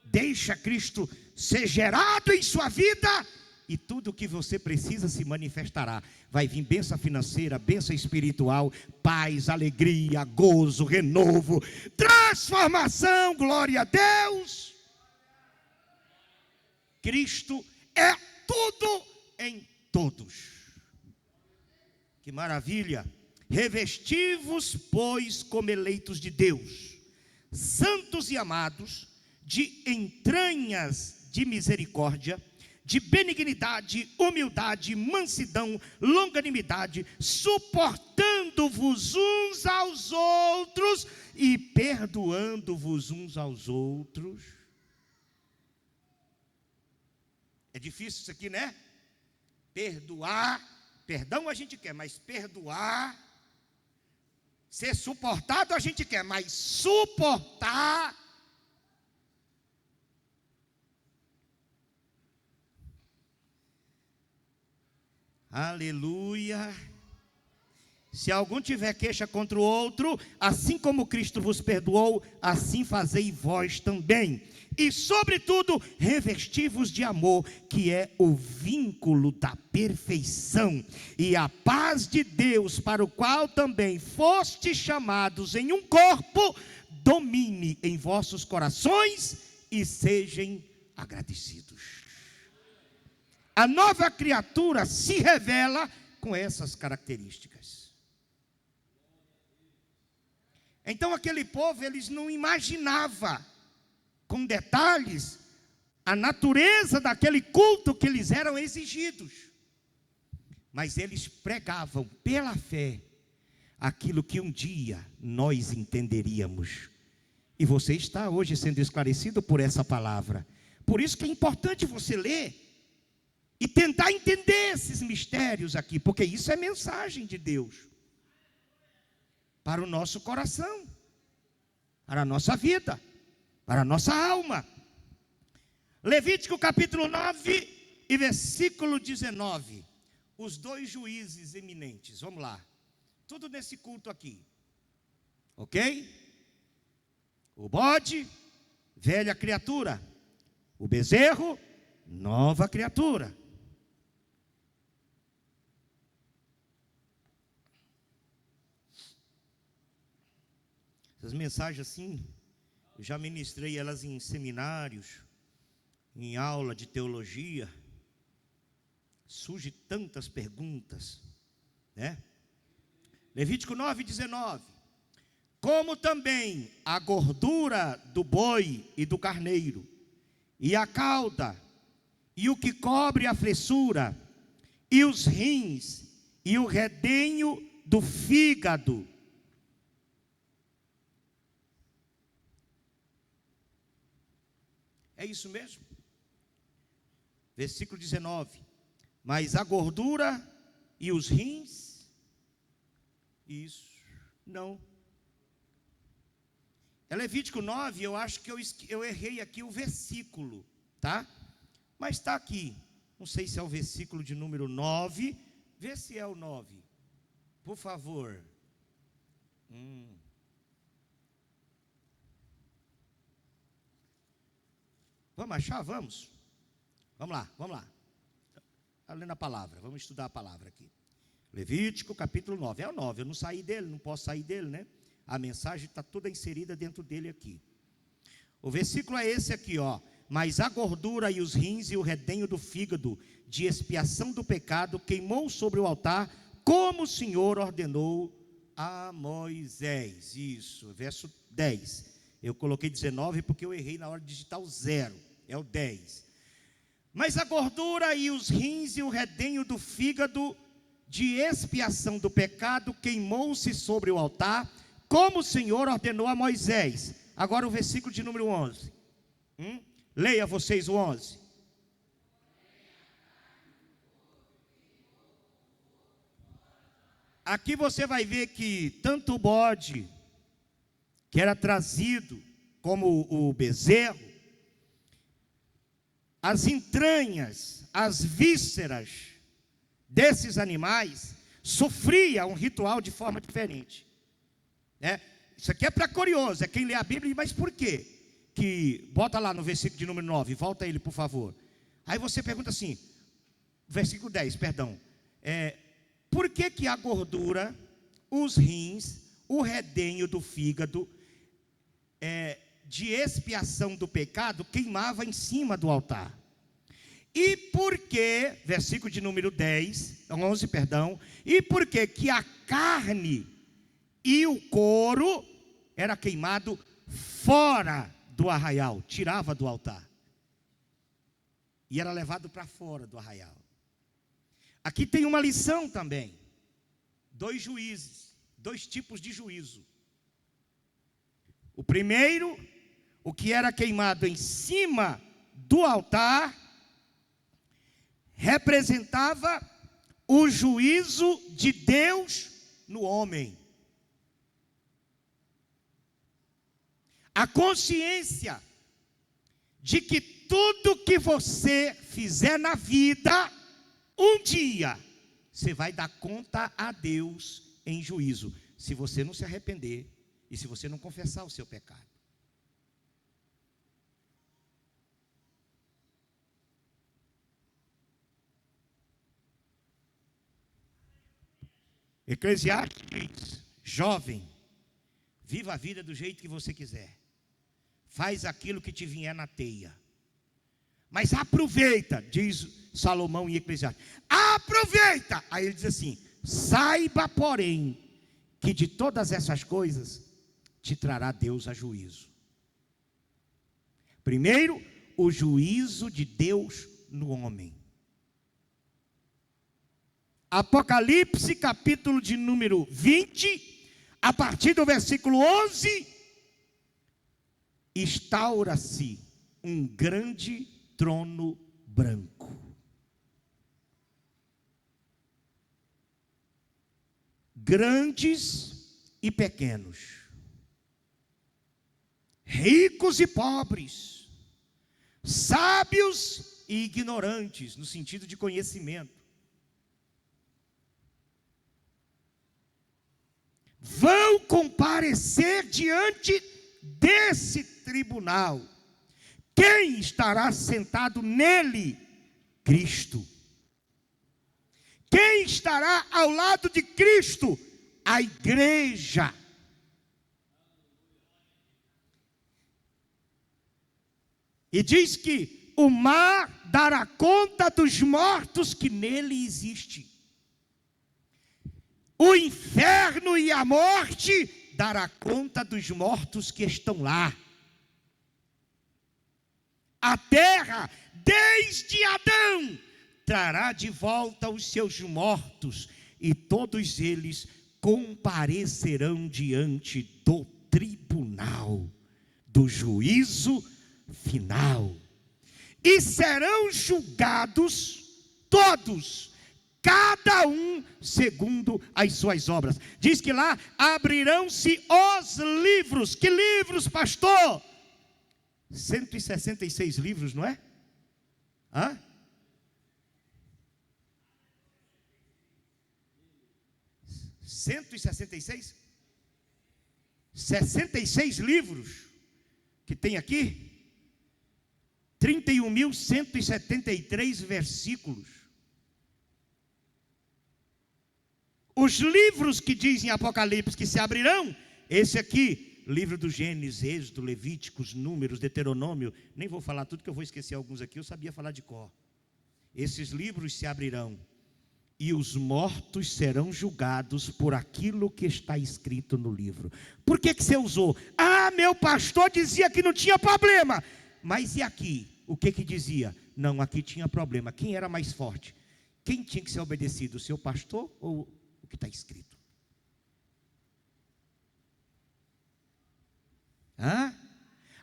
Deixa Cristo ser gerado em sua vida. E tudo o que você precisa se manifestará. Vai vir bênção financeira, bênção espiritual, paz, alegria, gozo, renovo, transformação, glória a Deus. Cristo é tudo em todos. Que maravilha! Revesti-vos, pois, como eleitos de Deus, santos e amados, de entranhas de misericórdia, de benignidade, humildade, mansidão, longanimidade, suportando amando-vos uns aos outros e perdoando-vos uns aos outros. É difícil isso aqui, né? Perdoar, perdão a gente quer, mas perdoar, ser suportado a gente quer, mas suportar. Aleluia. Se algum tiver queixa contra o outro, assim como Cristo vos perdoou, assim fazei vós também. E sobretudo, revesti-vos de amor, que é o vínculo da perfeição. E a paz de Deus, para o qual também fostes chamados em um corpo, domine em vossos corações e sejam agradecidos. A nova criatura se revela com essas características. Então aquele povo, eles não imaginavam com detalhes a natureza daquele culto que lhes eram exigidos. Mas eles pregavam pela fé aquilo que um dia nós entenderíamos. E você está hoje sendo esclarecido por essa palavra. Por isso que é importante você ler e tentar entender esses mistérios aqui, porque isso é mensagem de Deus para o nosso coração, para a nossa vida, para a nossa alma. Levítico capítulo 9 e versículo 19. Os dois juízes eminentes, vamos lá. Tudo nesse culto aqui, ok? O bode, velha criatura. O bezerro, nova criatura. Essas mensagens assim, eu já ministrei elas em seminários, em aula de teologia. Surgem tantas perguntas, né? Levítico 9:19. Como também a gordura do boi e do carneiro, e a cauda, e o que cobre a fressura, e os rins, e o redenho do fígado. É isso mesmo? Versículo 19. Mas a gordura e os rins, isso, não. É Levítico 9, eu acho que eu errei aqui o versículo, tá? Mas está aqui. Não sei se é o versículo de número 9. Vê se é o 9. Por favor. Vamos achar? Vamos? Vamos lá. Está lendo a palavra, vamos estudar a palavra aqui. Levítico capítulo 9, é o 9, eu não saí dele, não posso sair dele, né? A mensagem está toda inserida dentro dele aqui. O versículo é esse aqui, ó. Mas a gordura e os rins e o redenho do fígado, de expiação do pecado, queimou sobre o altar, como o Senhor ordenou a Moisés. Isso, verso 10. Eu coloquei 19 porque eu errei na hora de digitar o 0. É o 10. Mas a gordura e os rins e o redenho do fígado, de expiação do pecado, queimou-se sobre o altar, como o Senhor ordenou a Moisés. Agora o versículo de número 11. Leia vocês o 11. Aqui você vai ver que tanto o bode, que era trazido, como o bezerro, as entranhas, as vísceras desses animais sofriam um ritual de forma diferente. Isso aqui é para curioso, é quem lê a Bíblia, mas por quê? Que bota lá no versículo de número 9, volta ele por favor. Aí você pergunta assim, versículo 10, perdão. Por que a gordura, os rins, o redenho do fígado, de expiação do pecado, queimava em cima do altar? E por que, versículo de número 11, perdão, e por que a carne e o couro era queimado fora do arraial, tirava do altar e era levado para fora do arraial? Aqui tem uma lição também. 2 juízes, dois tipos de juízo. O primeiro, o que era queimado em cima do altar, representava o juízo de Deus no homem. A consciência de que tudo que você fizer na vida, um dia, você vai dar conta a Deus em juízo, se você não se arrepender e se você não confessar o seu pecado. Eclesiastes diz: jovem, viva a vida do jeito que você quiser. Faz aquilo que te vier na teia. Mas aproveita, diz Salomão em Eclesiastes. Aproveita! Aí ele diz assim: saiba, porém, que de todas essas coisas te trará Deus a juízo. Primeiro, o juízo de Deus no homem. Apocalipse, capítulo de número 20, a partir do versículo 11, instaura-se um grande trono branco. Grandes e pequenos, ricos e pobres, sábios e ignorantes, no sentido de conhecimento, vão comparecer diante desse tribunal. Quem estará sentado nele? Cristo. Quem estará ao lado de Cristo? A igreja. E diz que o mar dará conta dos mortos que nele existem. O inferno e a morte dará conta dos mortos que estão lá. A terra, desde Adão, trará de volta os seus mortos, e todos eles comparecerão diante do tribunal, do juízo final, e serão julgados todos, cada um segundo as suas obras. Diz que lá abrirão-se os livros. Que livros, pastor? 166 livros, não é? Hã? — 166? 66 livros que tem aqui. 31.173 versículos. Os livros que dizem Apocalipse que se abrirão, esse aqui, livro do Gênesis, Êxodo, Levíticos, Números, Deuteronômio, nem vou falar tudo que eu vou esquecer alguns aqui, eu sabia falar de cor. Esses livros se abrirão, e os mortos serão julgados por aquilo que está escrito no livro. Por que você usou? Ah, meu pastor dizia que não tinha problema. Mas e aqui? O que dizia? Não, aqui tinha problema. Quem era mais forte? Quem tinha que ser obedecido? O seu pastor ou o que está escrito? Hã?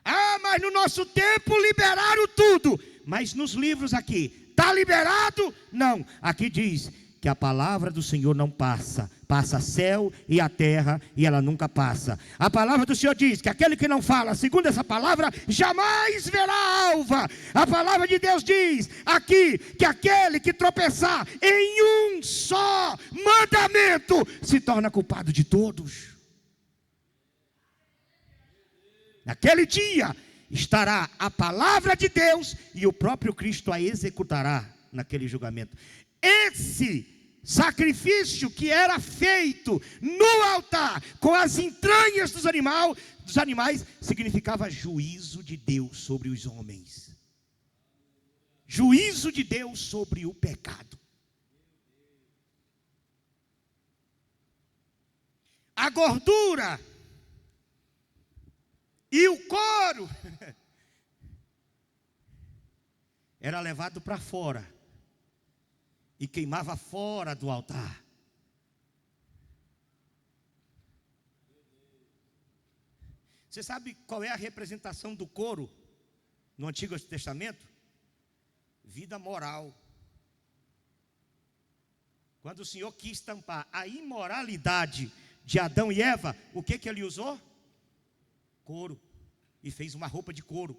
Ah, mas no nosso tempo liberaram tudo. Mas nos livros aqui, está liberado? Não, aqui diz que a palavra do Senhor não passa. Passa céu e a terra, e ela nunca passa. A palavra do Senhor diz que aquele que não fala segundo essa palavra, jamais verá alva. A palavra de Deus diz aqui, que aquele que tropeçar em um só mandamento, se torna culpado de todos. Naquele dia, estará a palavra de Deus, e o próprio Cristo a executará naquele julgamento. Esse sacrifício que era feito no altar, com as entranhas dos animais, significava juízo de Deus sobre os homens. Juízo de Deus sobre o pecado. A gordura e o couro era levado para fora e queimava fora do altar. Você sabe qual é a representação do couro no Antigo Testamento? Vida moral. Quando o Senhor quis tampar a imoralidade de Adão e Eva, o que ele usou? Couro. E fez uma roupa de couro.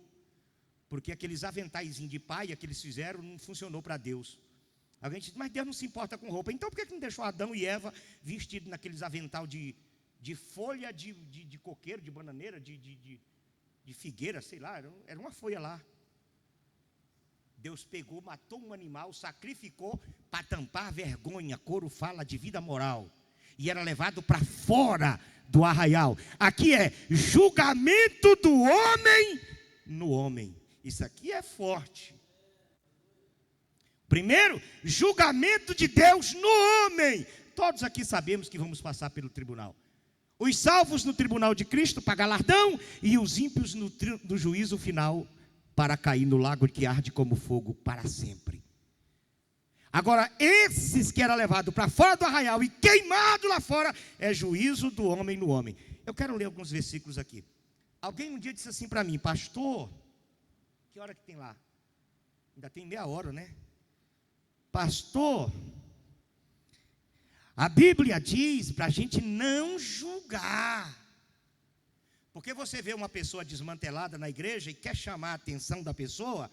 Porque aqueles aventaizinhos de paia que eles fizeram não funcionou para Deus. Alguém diz, mas Deus não se importa com roupa. Então por que não deixou Adão e Eva vestidos naqueles avental de folha de coqueiro, de bananeira, de figueira, sei lá, era uma folha lá. Deus pegou, matou um animal, sacrificou para tampar a vergonha. Couro fala de vida moral. E era levado para fora do arraial. Aqui é julgamento do homem no homem. Isso aqui é forte. Primeiro, julgamento de Deus no homem. Todos aqui sabemos que vamos passar pelo tribunal. Os salvos no tribunal de Cristo para galardão e os ímpios no juízo final para cair no lago que arde como fogo para sempre. Agora, esses que eram levados para fora do arraial e queimados lá fora, é juízo do homem no homem. Eu quero ler alguns versículos aqui. Alguém um dia disse assim para mim, pastor, que hora que tem lá? Ainda tem meia hora, né? Pastor, a Bíblia diz para a gente não julgar. Porque você vê uma pessoa desmantelada na igreja e quer chamar a atenção da pessoa,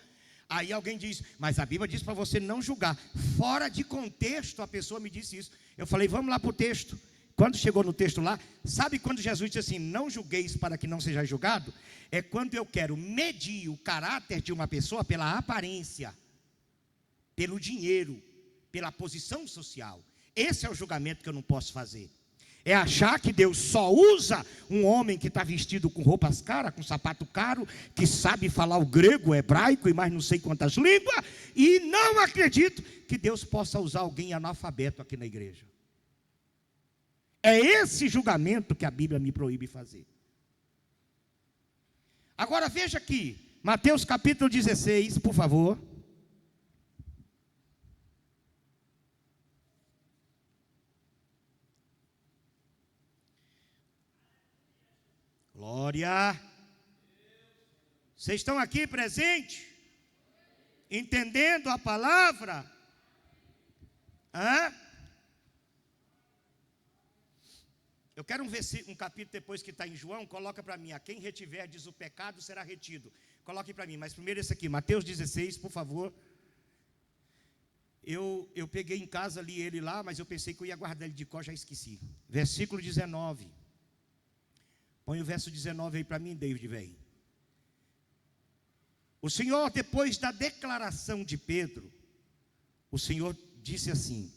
aí alguém diz, mas a Bíblia diz para você não julgar. Fora de contexto a pessoa me disse isso. Eu falei, vamos lá para o texto. Quando chegou no texto lá, sabe quando Jesus disse assim, não julgueis para que não seja julgado? É quando eu quero medir o caráter de uma pessoa pela aparência, pelo dinheiro, pela posição social. Esse é o julgamento que eu não posso fazer. É achar que Deus só usa um homem que está vestido com roupas caras, com sapato caro, que sabe falar o grego, o hebraico e mais não sei quantas línguas, e não acredito que Deus possa usar alguém analfabeto aqui na igreja. É esse julgamento que a Bíblia me proíbe fazer. Agora veja aqui, Mateus capítulo 16, por favor. Glória. Vocês estão aqui presentes? Entendendo a palavra? Hã? Eu quero um capítulo depois que está em João, coloca para mim, a quem retiver diz o pecado será retido. Coloque para mim, mas primeiro esse aqui, Mateus 16, por favor. Eu peguei em casa, li ele lá, mas eu pensei que eu ia guardar ele de cor, já esqueci. Versículo 19. Põe o verso 19 aí para mim, David, vem. O Senhor, depois da declaração de Pedro, o Senhor disse assim,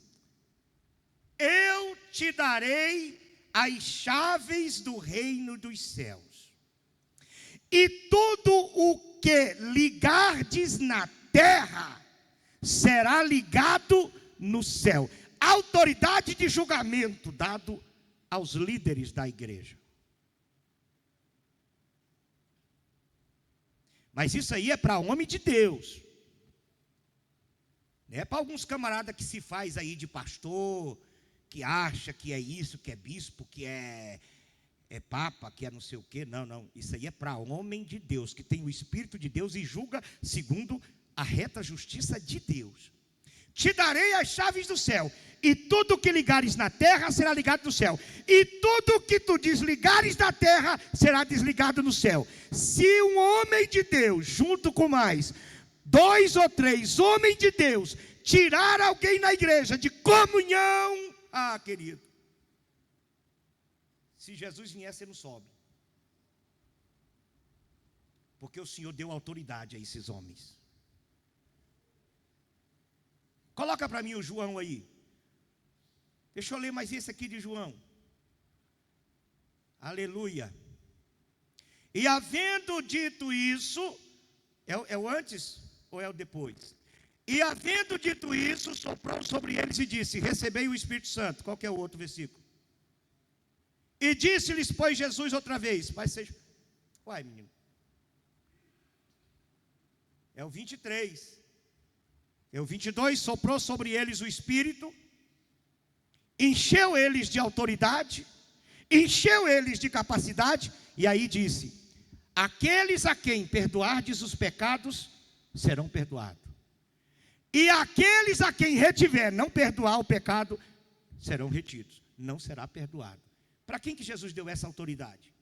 eu te darei as chaves do reino dos céus, e tudo o que ligardes na terra, será ligado no céu. Autoridade de julgamento dado aos líderes da igreja. Mas isso aí é para homem de Deus. Não é para alguns camaradas que se faz aí de pastor, que acha que é isso, que é bispo, que é papa, que é não sei o quê. Não, não. Isso aí é para homem de Deus, que tem o Espírito de Deus e julga segundo a reta justiça de Deus. Te darei as chaves do céu, e tudo que ligares na terra será ligado no céu, e tudo que tu desligares da terra será desligado no céu. Se um homem de Deus, junto com mais 2 ou 3 homens de Deus, tirar alguém na igreja de comunhão, querido, se Jesus vier, você não sobe, porque o Senhor deu autoridade a esses homens. Coloca para mim o João aí. Deixa eu ler mais esse aqui de João. Aleluia. E havendo dito isso, é o antes ou é o depois? E havendo dito isso, soprou sobre eles e disse, recebei o Espírito Santo. Qual que é o outro versículo? E disse-lhes, pois, Jesus outra vez. Vai ser... Uai, menino. É o 23. É o 22, soprou sobre eles o Espírito, encheu eles de autoridade, encheu eles de capacidade, e aí disse,
aqueles a quem perdoardes os pecados, serão perdoados. E aqueles a quem retiver não perdoar o pecado, serão retidos. Não será perdoado. Para quem que Jesus deu essa autoridade?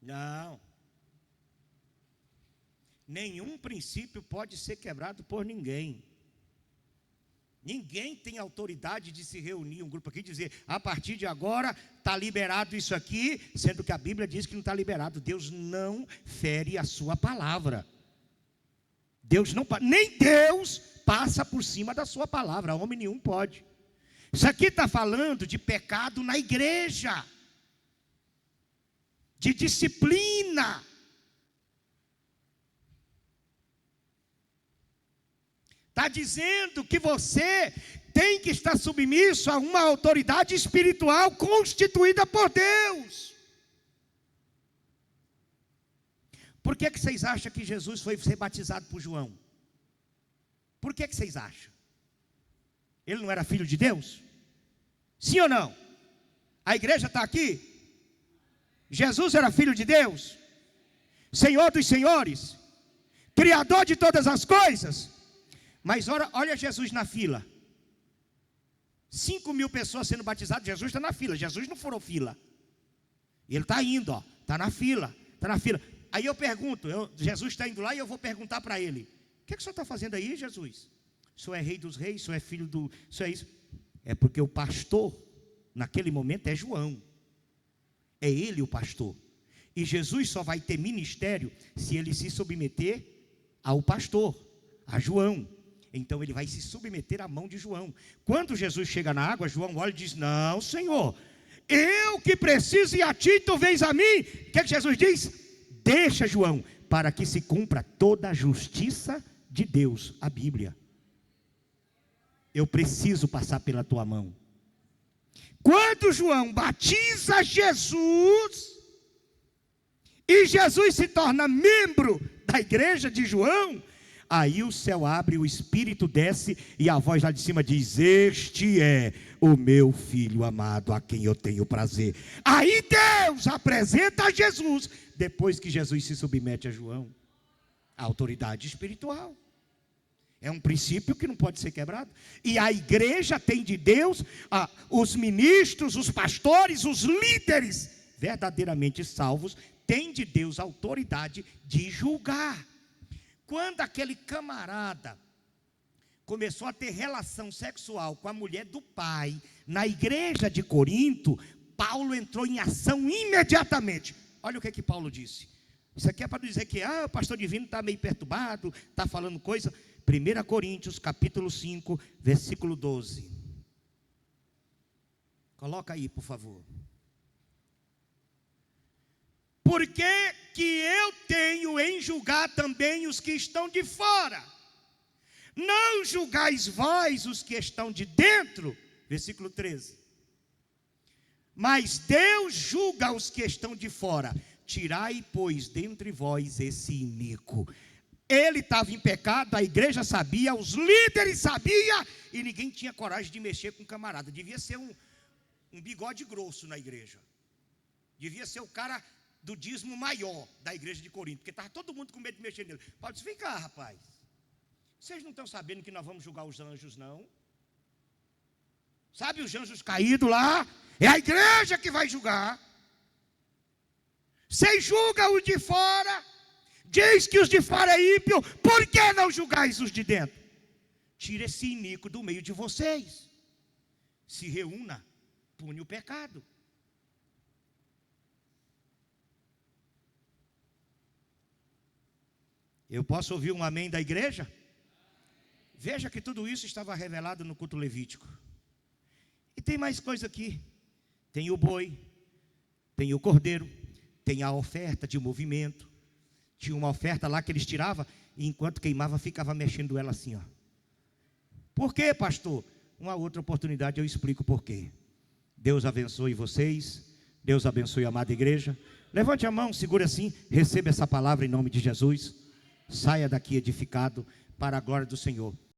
Não. Nenhum princípio pode ser quebrado por ninguém. Ninguém tem autoridade de se reunir um grupo aqui e dizer, a partir de agora está liberado isso aqui, sendo que a Bíblia diz que não está liberado. Deus não fere a sua palavra. Nem Deus passa por cima da sua palavra, homem nenhum pode. Isso aqui está falando de pecado na igreja, de disciplina. Está dizendo que você tem que estar submisso a uma autoridade espiritual constituída por Deus. Por que vocês acham que Jesus foi ser batizado por João? Por que vocês acham? Ele não era filho de Deus? Sim ou não? A igreja está aqui? Jesus era filho de Deus? Senhor dos senhores? Criador de todas as coisas? Mas olha Jesus na fila. 5.000 pessoas sendo batizadas, Jesus está na fila. Jesus não furou fila. Ele está indo, está na fila. Está na fila. Aí eu pergunto, Jesus está indo lá e eu vou perguntar para ele: o que o senhor está fazendo aí, Jesus? O senhor é rei dos reis, o senhor é filho do... O senhor é isso? É porque o pastor, naquele momento, é João. É ele o pastor. E Jesus só vai ter ministério se ele se submeter ao pastor, a João. Então ele vai se submeter à mão de João. Quando Jesus chega na água, João olha e diz: não, Senhor, eu que preciso ir a ti, tu vens a mim. O que Jesus diz? Deixa, João, para que se cumpra toda a justiça de Deus, a Bíblia. Eu preciso passar pela tua mão. Quando João batiza Jesus, e Jesus se torna membro da igreja de João, aí o céu abre, o Espírito desce, e a voz lá de cima diz: este é o meu filho amado, a quem eu tenho prazer. Aí Deus apresenta a Jesus, depois que Jesus se submete a João, a autoridade espiritual. É um princípio que não pode ser quebrado. E a igreja tem de Deus, os ministros, os pastores, os líderes verdadeiramente salvos, têm de Deus a autoridade de julgar. Quando aquele camarada começou a ter relação sexual com a mulher do pai, na igreja de Corinto, Paulo entrou em ação imediatamente. Olha o que Paulo disse. Isso aqui é para dizer que o pastor divino está meio perturbado, está falando coisa. 1 Coríntios capítulo 5, versículo 12. Coloca aí, por favor. Porque que eu tenho em julgar também os que estão de fora. Não julgais vós os que estão de dentro. Versículo 13. Mas Deus julga os que estão de fora. Tirai, pois, dentre vós esse iníquo. Ele estava em pecado, a igreja sabia, os líderes sabiam, e ninguém tinha coragem de mexer com o camarada. Devia ser um bigode grosso na igreja. Devia ser o cara do dízimo maior da igreja de Corinto, porque estava todo mundo com medo de mexer nele. Paulo disse: vem cá, rapaz, vocês não estão sabendo que nós vamos julgar os anjos, não? Sabe os anjos caídos lá? É a igreja que vai julgar. Vocês julgam os de fora, diz que os de fora é ímpio, por que não julgais os de dentro? Tira esse iníquo do meio de vocês, se reúna, pune o pecado. Eu posso ouvir um amém da igreja? Veja que tudo isso estava revelado no culto levítico. E tem mais coisa aqui. Tem o boi, tem o cordeiro, tem a oferta de movimento. Tinha uma oferta lá que eles tiravam, e enquanto queimava ficava mexendo ela assim, ó. Por quê, pastor?
uma outra oportunidade eu explico por quê. Deus abençoe vocês. Deus abençoe a amada igreja. Levante a mão, segure assim, receba essa palavra em nome de Jesus. Saia daqui edificado para a glória do Senhor.